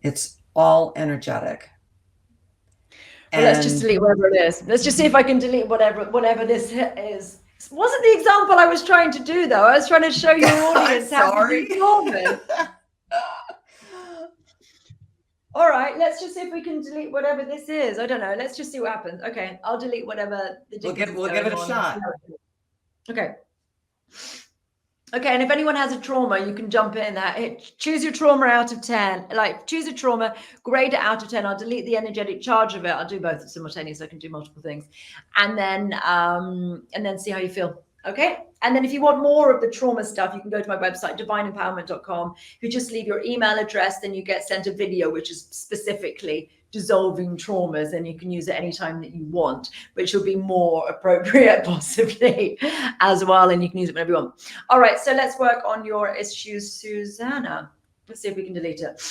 S1: It's all energetic.
S2: Well, let's just
S1: And
S2: delete whatever it is. Let's just see if I can delete whatever this is. This wasn't the example I was trying to do, though. I was trying to show your
S1: I'm
S2: audience how to do
S1: sorry.
S2: traumas. All right, let's just see if we can delete whatever this is. I don't know. Let's just see what happens. Okay, I'll delete whatever the dickens is
S1: We'll give
S2: going
S1: it a
S2: on.
S1: shot.
S2: Okay. Okay, and if anyone has a trauma, you can jump in there. Choose your trauma out of 10. Like, choose a trauma, grade it out of 10. I'll delete the energetic charge of it. I'll do both simultaneously. I can do multiple things. And then see how you feel. Okay. And then if you want more of the trauma stuff, you can go to my website, divineempowerment.com. If you just leave your email address, then you get sent a video, which is specifically dissolving traumas, and you can use it anytime that you want, which will be more appropriate possibly as well. And you can use it whenever you want. All right, so let's work on your issues, Susanna. Let's see if we can delete it.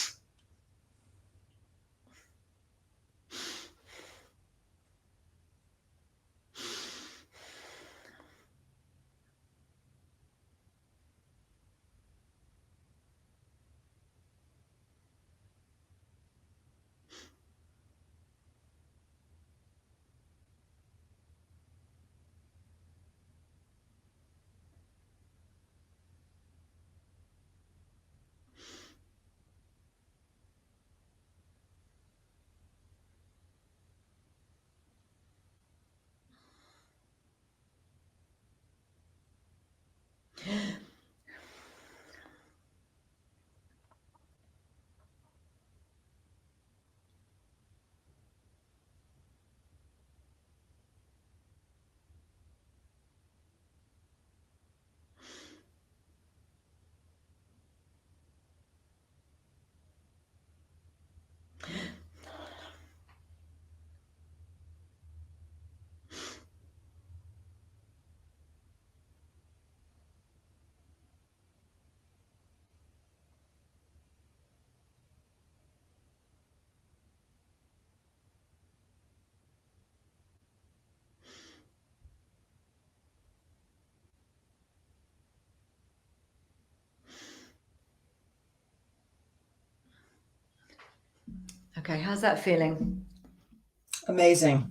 S2: Okay, how's that feeling?
S1: Amazing.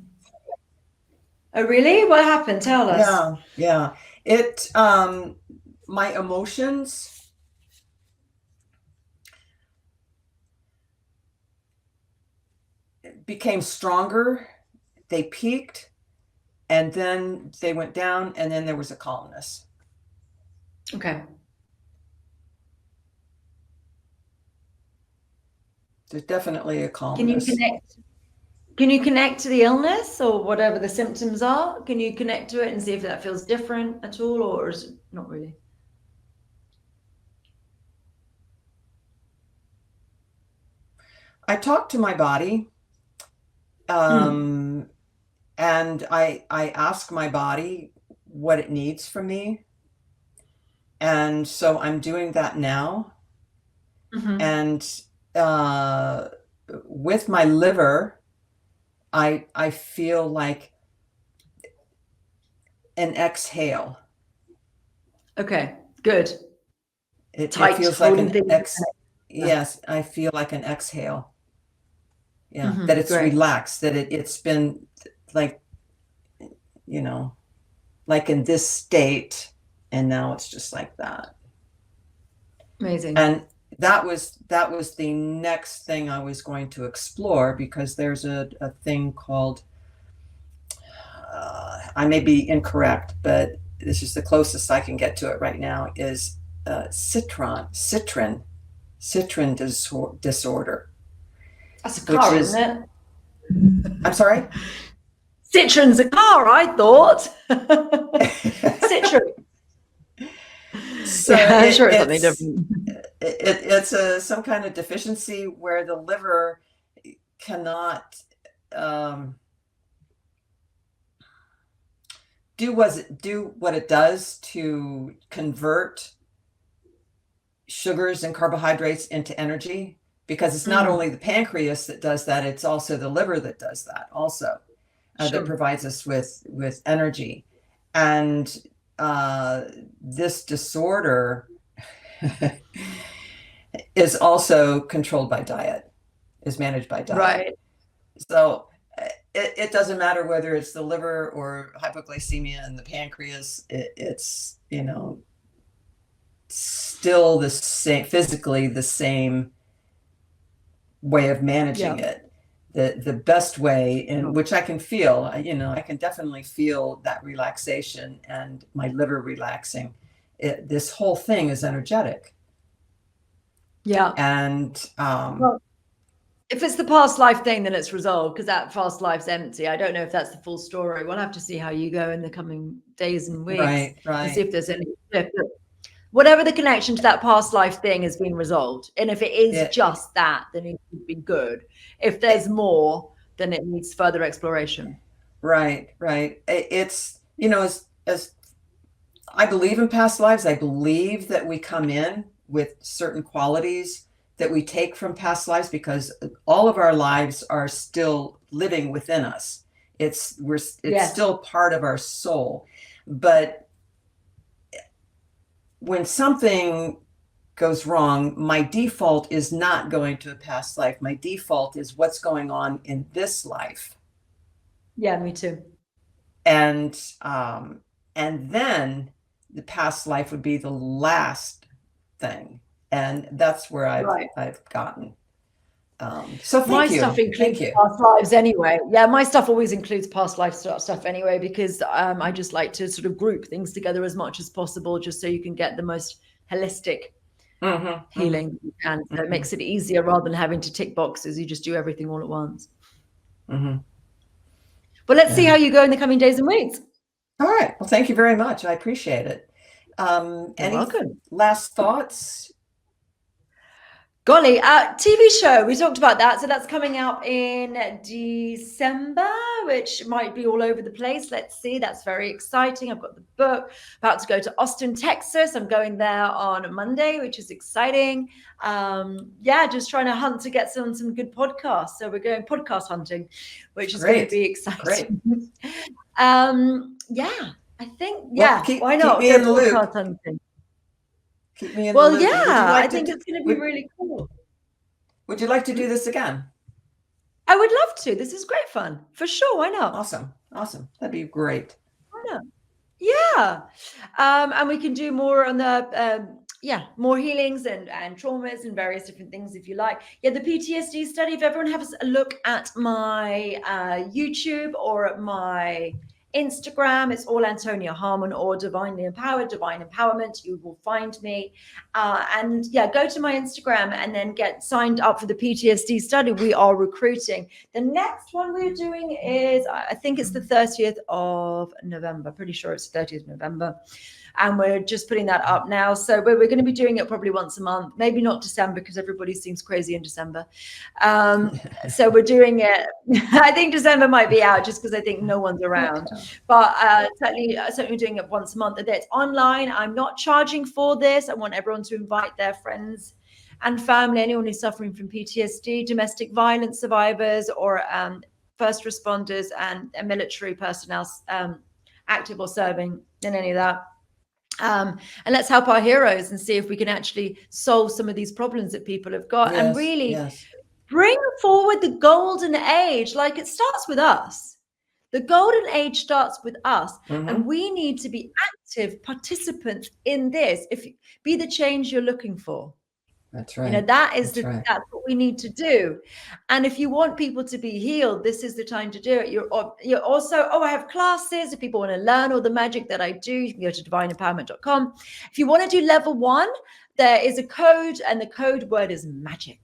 S2: Oh, really? What happened? Tell us.
S1: Yeah. It, my emotions became stronger. They peaked, and then they went down, and then there was a calmness.
S2: Okay.
S1: There's definitely a
S2: Can you
S1: calmness.
S2: connect? Can you connect to the illness or whatever the symptoms are? Can you connect to it and see if that feels different at all, or is it not really?
S1: I talk to my body, and I ask my body what it needs from me. And so I'm doing that now. And with my liver, I feel like an exhale.
S2: Okay, good.
S1: It
S2: Tight,
S1: feels like
S2: holding
S1: an
S2: things.
S1: yes, I feel like an exhale. Yeah, that it's
S2: Great.
S1: relaxed, that it's been like, like in this state, and now it's just like that.
S2: Amazing.
S1: And that was the next thing I was going to explore, because there's a thing called, I may be incorrect, but this is the closest I can get to it right now, is citrin disorder.
S2: That's a car,
S1: which is,
S2: isn't it?
S1: I'm sorry?
S2: Citron's a car, I thought. Citron.
S1: So
S2: yeah, I'm sure it's something different.
S1: It's some kind of deficiency where the liver cannot do what it does to convert sugars and carbohydrates into energy, because it's not only the pancreas that does that, it's also the liver that does that also, that provides us with energy. And this disorder is also controlled by diet, is managed by diet.
S2: Right.
S1: So it doesn't matter whether it's the liver or hypoglycemia in the pancreas. It's still the same, physically the same way of managing it. The best way in which I can feel, I can definitely feel that relaxation and my liver relaxing. This whole thing is energetic.
S2: Yeah.
S1: And
S2: well, if it's the past life thing, then it's resolved, because that past life's empty. I don't know if that's the full story. We'll have to see how you go in the coming days and weeks,
S1: right.
S2: and see if there's any. Whatever the connection to that past life thing has been resolved. And if it is just that, then it would be good. If there's more, then it needs further exploration.
S1: Right. It's, as I believe in past lives, I believe that we come in with certain qualities that we take from past lives, because all of our lives are still living within us. It's still part of our soul. But when something goes wrong, my default is not going to a past life. My default is what's going on in this life.
S2: Yeah, me too.
S1: And then the past life would be the last thing. And that's where I've gotten. So thank you.
S2: Stuff includes past lives anyway. Yeah, my stuff always includes past life stuff anyway, because I just like to sort of group things together as much as possible, just so you can get the most holistic healing you can. So it makes it easier, rather than having to tick boxes. You just do everything all at once. Well, let's see how you go in the coming days and weeks.
S1: All right. Well, thank you very much. I appreciate it. Any
S2: welcome.
S1: Last thoughts?
S2: Golly, TV show, we talked about that. So that's coming out in December, which might be all over the place. Let's see. That's very exciting. I've got the book, about to go to Austin, Texas. I'm going there on Monday, which is exciting. Just trying to hunt to get some good podcasts. So we're going podcast hunting, which is going to be exciting. I think, why not?
S1: Keep me in the loop.
S2: Podcast hunting.
S1: Keep me in the loop.
S2: I think it's going to be really cool.
S1: Would you like to do this again?
S2: I would love to. This is great fun. For sure. Why not?
S1: Awesome. That'd be great.
S2: Why not? Yeah. And we can do more on the more healings and traumas and various different things if you like. Yeah, the PTSD study, if everyone has a look at my YouTube or at my Instagram, it's all Antonia Harman or Divinely Empowered, Divine Empowerment. You will find me. And yeah, go to my Instagram and then get signed up for the PTSD study. We are recruiting. The next one we're doing is, I think it's the 30th of November. Pretty sure it's 30th of November. And we're just putting that up now. So we're going to be doing it probably once a month, maybe not December because everybody seems crazy in December. So we're doing it. I think December might be out just because I think no one's around. But certainly doing it once a month. It's online. I'm not charging for this. I want everyone to invite their friends and family, anyone who's suffering from PTSD, domestic violence survivors, or first responders and military personnel active or serving in any of that. And let's help our heroes and see if we can actually solve some of these problems that people have got, and really bring forward the golden age. Like, it starts with us. The golden age starts with us, and we need to be active participants in this. If be the change you're looking for.
S1: That's right.
S2: You know, that's what we need to do. And if you want people to be healed, this is the time to do it. You're also, I have classes. If people want to learn all the magic that I do, you can go to divineempowerment.com. If you want to do level 1, there is a code, and the code word is magic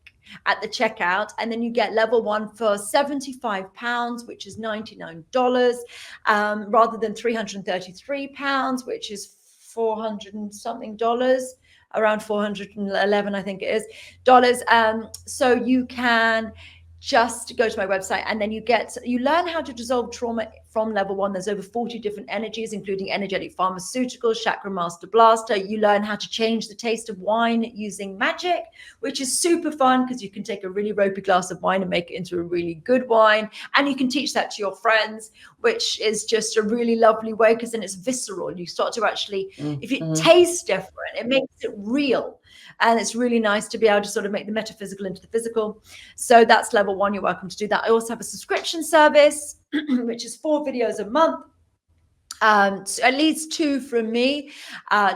S2: at the checkout. And then you get level 1 for £75, which is $99, rather than £333, which is $400 and something dollars. Around 411, I think it is, dollars. So you can just go to my website, and then you learn how to dissolve trauma from level 1. There's over 40 different energies, including energetic pharmaceuticals, chakra master blaster. You learn how to change the taste of wine using magic, which is super fun because you can take a really ropey glass of wine and make it into a really good wine. And you can teach that to your friends, which is just a really lovely way, because then it's visceral. You start to actually, if it tastes different, it makes it real. And it's really nice to be able to sort of make the metaphysical into the physical. So that's level 1. You're welcome to do that. I also have a subscription service, which is 4 videos a month. At least 2 from me,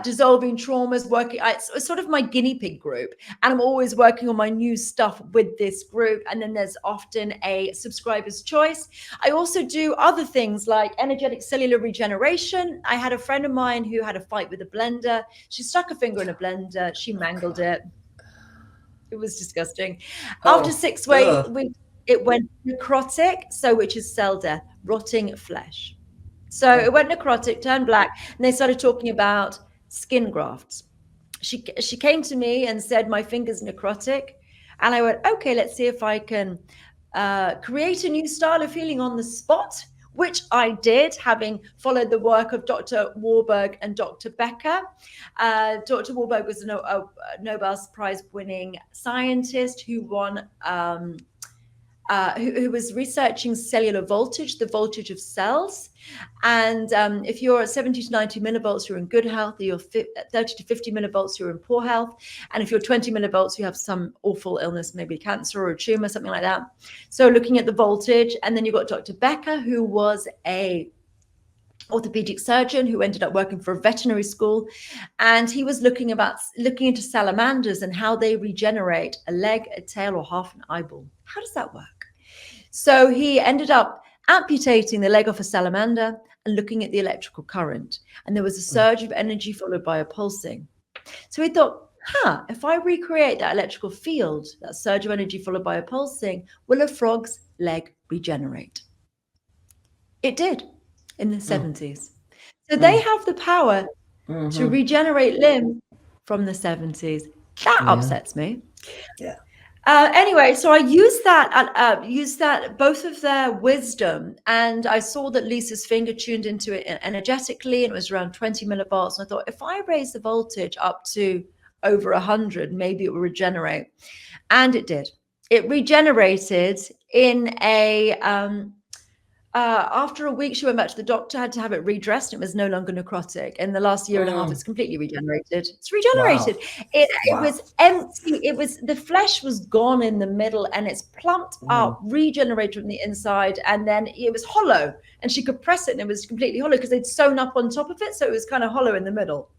S2: dissolving traumas, working. It's sort of my guinea pig group, and I'm always working on my new stuff with this group. And then there's often a subscriber's choice. I also do other things like energetic cellular regeneration. I had a friend of mine who had a fight with a blender. She stuck a finger in a blender. She mangled it. It was disgusting. After 6 weeks, it went necrotic, which is cell death, rotting flesh. So it went necrotic, turned black, and they started talking about skin grafts. She came to me and said, my finger's necrotic. And I went, okay, let's see if I can create a new style of healing on the spot, which I did, having followed the work of Dr. Warburg and Dr. Becker. Dr. Warburg was a Nobel Prize winning scientist who won who was researching cellular voltage, the voltage of cells. And if you're at 70 to 90 millivolts, you're in good health. You're 30 to 50 millivolts, you're in poor health. And if you're 20 millivolts, you have some awful illness, maybe cancer or a tumor, something like that. So looking at the voltage. And then you've got Dr. Becker, who was a orthopedic surgeon who ended up working for a veterinary school, and he was looking into salamanders and how they regenerate a leg, a tail, or half an eyeball. How does that work? So he ended up amputating the leg off a salamander and looking at the electrical current, and there was a surge of energy followed by a pulsing. So he thought, if I recreate that electrical field, that surge of energy followed by a pulsing, will a frog's leg regenerate? It did. In the 70s. So they have the power to regenerate limbs from the 70s. That upsets me.
S1: Yeah.
S2: Anyway, so I used that, both of their wisdom, and I saw that Lisa's finger tuned into it energetically, and it was around 20 millivolts. And I thought, if I raise the voltage up to over 100, maybe it will regenerate. And it did. It regenerated in After a week, she went back to the doctor, had to have it redressed. It was no longer necrotic. In the last year and a half, it's completely regenerated. It's
S1: Wow.
S2: regenerated. It
S1: Wow.
S2: was empty. It was, the flesh was gone in the middle, and it's plumped up, regenerated from the inside, and then it was hollow. And she could press it, and it was completely hollow because they'd sewn up on top of it, so it was kind of hollow in the middle.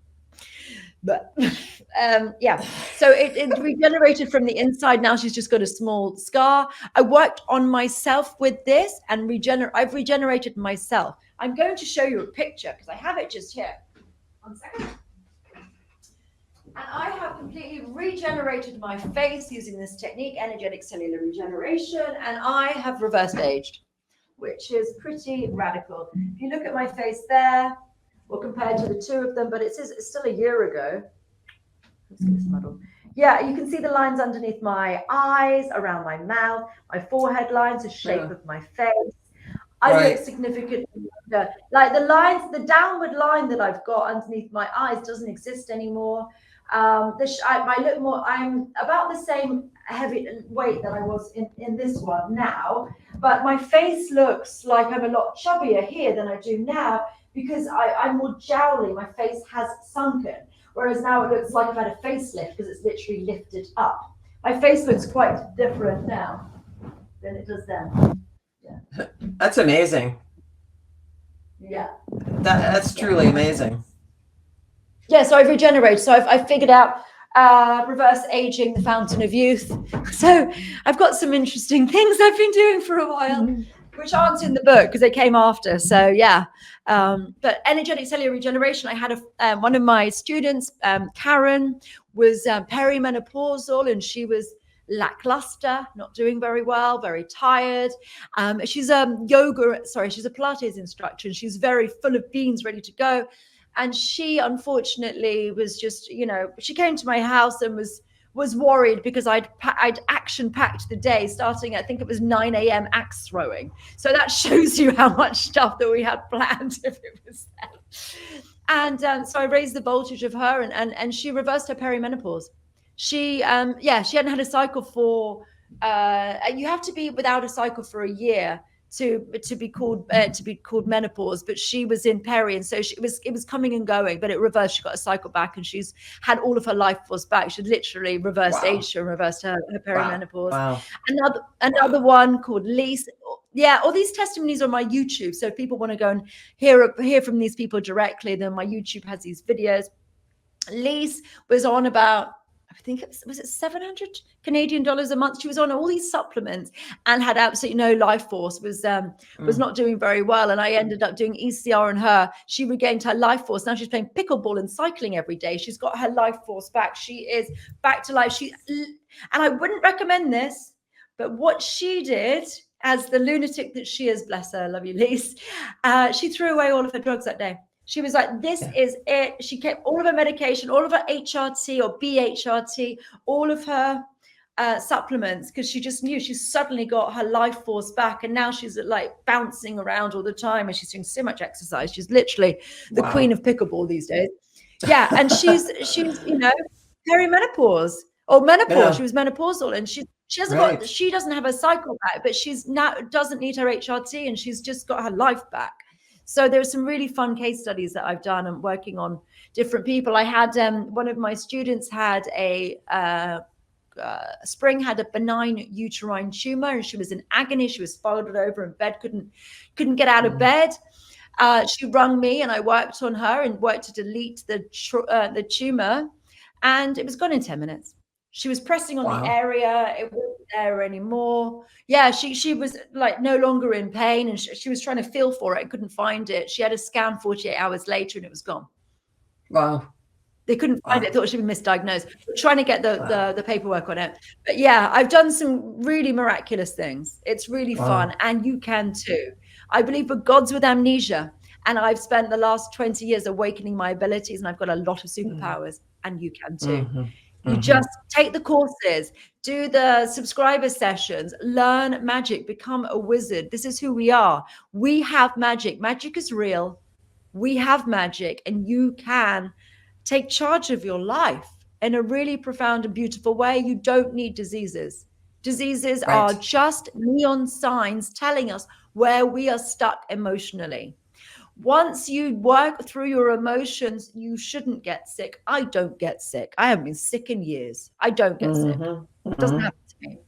S2: But yeah, so it regenerated from the inside. Now she's just got a small scar. I worked on myself with this, and I've regenerated myself. I'm going to show you a picture because I have it just here. 1 second. And I have completely regenerated my face using this technique, energetic cellular regeneration, and I have reversed aged, which is pretty radical. If you look at my face there, or compared to the two of them, but it's still a year ago. Yeah, you can see the lines underneath my eyes, around my mouth, my forehead lines, the shape of my face. I look significantly younger. Like the lines, the downward line that I've got underneath my eyes doesn't exist anymore. I look more, I'm about the same heavy weight that I was in this one now, but my face looks like I'm a lot chubbier here than I do now because I'm more jowly. My face has sunken, whereas now it looks like I've had a facelift because it's literally lifted up. My face looks quite different now than it does then. Yeah.
S1: That's amazing.
S2: Yeah.
S1: That's truly amazing.
S2: Yeah, so I've regenerated. So I've figured out reverse aging, the fountain of youth. So I've got some interesting things I've been doing for a while, which aren't in the book because they came after. So yeah, but energetic cellular regeneration. I had one of my students, Karen, was perimenopausal, and she was lackluster, not doing very well, very tired. She's a she's a Pilates instructor, and she's very full of beans, ready to go. And she unfortunately was just, she came to my house and was worried because I'd action packed the day, starting I think it was 9 a.m. axe throwing. So that shows you how much stuff that we had planned if it was there. And so I raised the voltage of her, and she reversed her perimenopause. She hadn't had a cycle for you have to be without a cycle for a year to be called menopause, but she was in peri, and so it was coming and going, but it reversed. She got a cycle back, and she's had all of her life force back. She literally reversed aged and reversed her perimenopause.
S1: Wow.
S2: Another one called Lise. Yeah, all these testimonies are on my YouTube, so if people want to go and hear from these people directly, then my YouTube has these videos. Lise was on about, I think was it 700 Canadian dollars a month. She was on all these supplements and had absolutely no life force, was not doing very well. And I ended up doing ECR on her. She regained her life force. Now she's playing pickleball and cycling every day. She's got her life force back. She is back to life. And I wouldn't recommend this, but what she did, as the lunatic that she is, bless her, love you, Lise, she threw away all of her drugs that day. She was like, this is it. She kept all of her medication, all of her HRT or BHRT, all of her supplements, because she just knew she suddenly got her life force back. And now she's like bouncing around all the time, and she's doing so much exercise. She's literally the queen of pickleball these days. Yeah. And she's perimenopause or menopause. Yeah. She was menopausal, and she doesn't have a cycle back, but she's now doesn't need her HRT, and she's just got her life back. So there are some really fun case studies that I've done and working on different people. I had one of my students had Spring had a benign uterine tumor, and she was in agony. She was folded over in bed, couldn't get out of bed. She rung me, and I worked on her and worked to delete the tumor, and it was gone in 10 minutes. She was pressing on the area. It wasn't there anymore. Yeah, she was like no longer in pain, and she was trying to feel for it, couldn't find it. She had a scan 48 hours later, and it was gone.
S1: Wow.
S2: They couldn't find it. Thought she'd been misdiagnosed. Trying to get the paperwork on it. But yeah, I've done some really miraculous things. It's really fun, and you can too. I believe we're gods with amnesia, and I've spent the last 20 years awakening my abilities, and I've got a lot of superpowers, and you can too. You just take the courses, do the subscriber sessions, learn magic, become a wizard. This is who we are. We have magic. Magic is real. We have magic, and you can take charge of your life in a really profound and beautiful way. You don't need diseases. Diseases are just neon signs telling us where we are stuck emotionally. Once you work through your emotions, you shouldn't get sick. I don't get sick. I haven't been sick in years. I don't get sick.
S1: Mm-hmm.
S2: It doesn't
S1: Mm-hmm.
S2: happen to me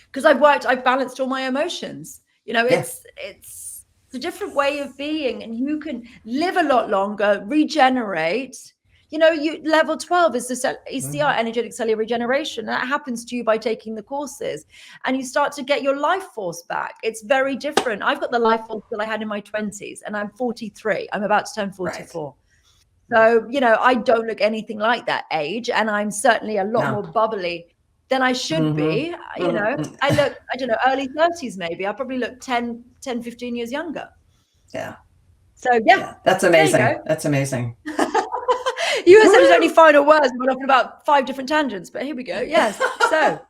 S2: because I've balanced all my emotions.
S1: Yeah.
S2: It's a different way of being, and you can live a lot longer, regenerate. You level 12 is the ECR, energetic cellular regeneration. That happens to you by taking the courses, and you start to get your life force back. It's very different. I've got the life force that I had in my 20s, and I'm 43. I'm about to turn 44. So, I don't look anything like that age, and I'm certainly a lot more bubbly than I should be. I look, I don't know, early 30s maybe. I probably look 10, 15 years younger.
S1: Yeah.
S2: So, yeah.
S1: That's amazing. That's amazing.
S2: You said it's only final words. We're talking about 5 different tangents, but here we go. Yes. So,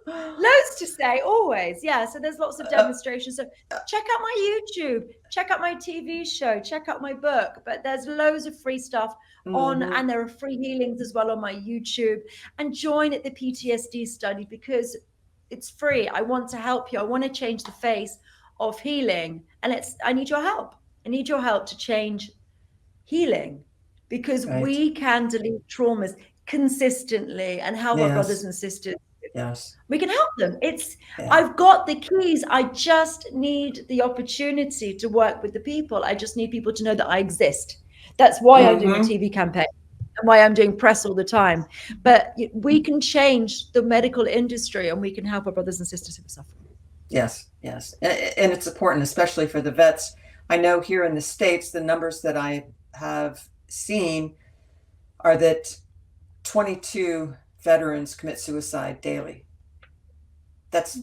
S2: loads to say, always. Yeah. So there's lots of demonstrations. So check out my YouTube, check out my TV show, check out my book. But there's loads of free stuff on, and there are free healings as well on my YouTube. And join at the PTSD study because it's free. I want to help you. I want to change the face of healing, and I need your help. I need your help to change healing, because we can delete traumas consistently and help our brothers and sisters.
S1: Yes.
S2: We can help them. I've got the keys. I just need the opportunity to work with the people. I just need people to know that I exist. That's why I'm doing a TV campaign and why I'm doing press all the time. But we can change the medical industry, and we can help our brothers and sisters who are suffering.
S1: Yes, yes. And it's important, especially for the vets. I know here in the States, the numbers that I have seen are that 22 veterans commit suicide daily. That's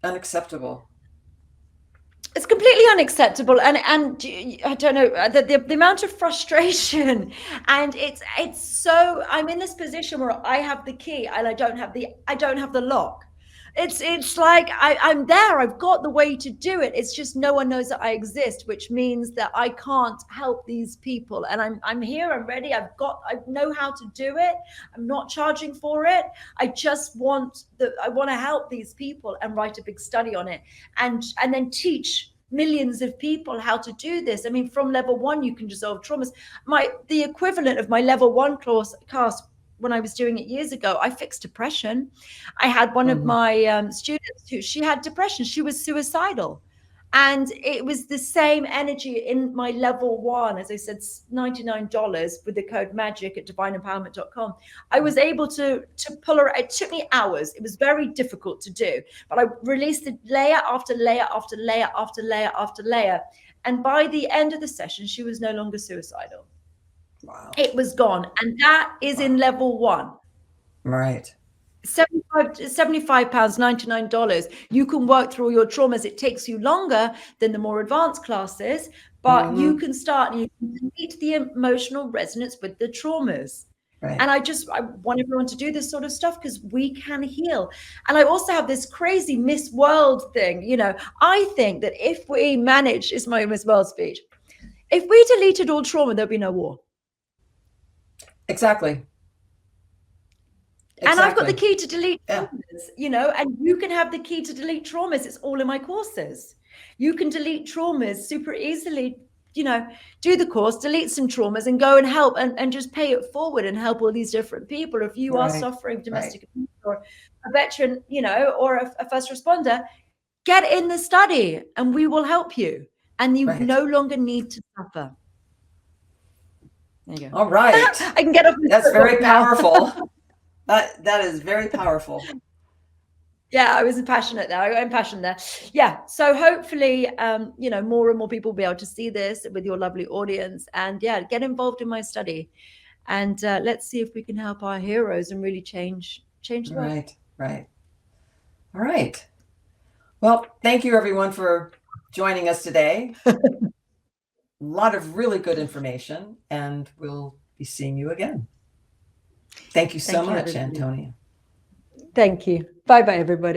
S1: unacceptable.
S2: It's completely unacceptable, and I don't know, the amount of frustration, and it's so, I'm in this position where I have the key and I don't have the lock. It's like I'm there. I've got the way to do it. It's just no one knows that I exist, which means that I can't help these people. And I'm here. I'm ready. I know how to do it. I'm not charging for it. I want to help these people and write a big study on it, and then teach millions of people how to do this. I mean, from level 1, you can dissolve traumas. The equivalent of my level 1 class, when I was doing it years ago, I fixed depression. I had one of my students she had depression. She was suicidal. And it was the same energy in my level 1, as I said, $99 with the code MAGIC at divineempowerment.com. I was able to pull her. It took me hours. It was very difficult to do, but I released the layer after layer after layer after layer after layer. And by the end of the session, she was no longer suicidal.
S1: Wow.
S2: It was gone. And that is in level 1.
S1: Right.
S2: £75, $99. You can work through all your traumas. It takes you longer than the more advanced classes, but you can start and you can meet the emotional resonance with the traumas. Right. And I want everyone to do this sort of stuff because we can heal. And I also have this crazy Miss World thing. I think that if we manage, is my Miss World speech, if we deleted all trauma, there'd be no war. Exactly. And I've got the key to delete traumas, and you can have the key to delete traumas. It's all in my courses. You can delete traumas super easily, do the course, delete some traumas and go and help and just pay it forward and help all these different people. If you are suffering domestic abuse or a veteran, or a first responder, get in the study and we will help you. And you no longer need to suffer. There you go.
S1: All right.
S2: I can get off.
S1: That's very powerful. That is very powerful.
S2: Yeah, I was passionate there. I got impassioned there. Yeah. So hopefully, more and more people will be able to see this with your lovely audience, and get involved in my study, and let's see if we can help our heroes and really change the world.
S1: Right. All right. Well, thank you everyone for joining us today. A lot of really good information, and we'll be seeing you again. Thank you so much, Antonia.
S2: Thank you. Bye-bye, everybody.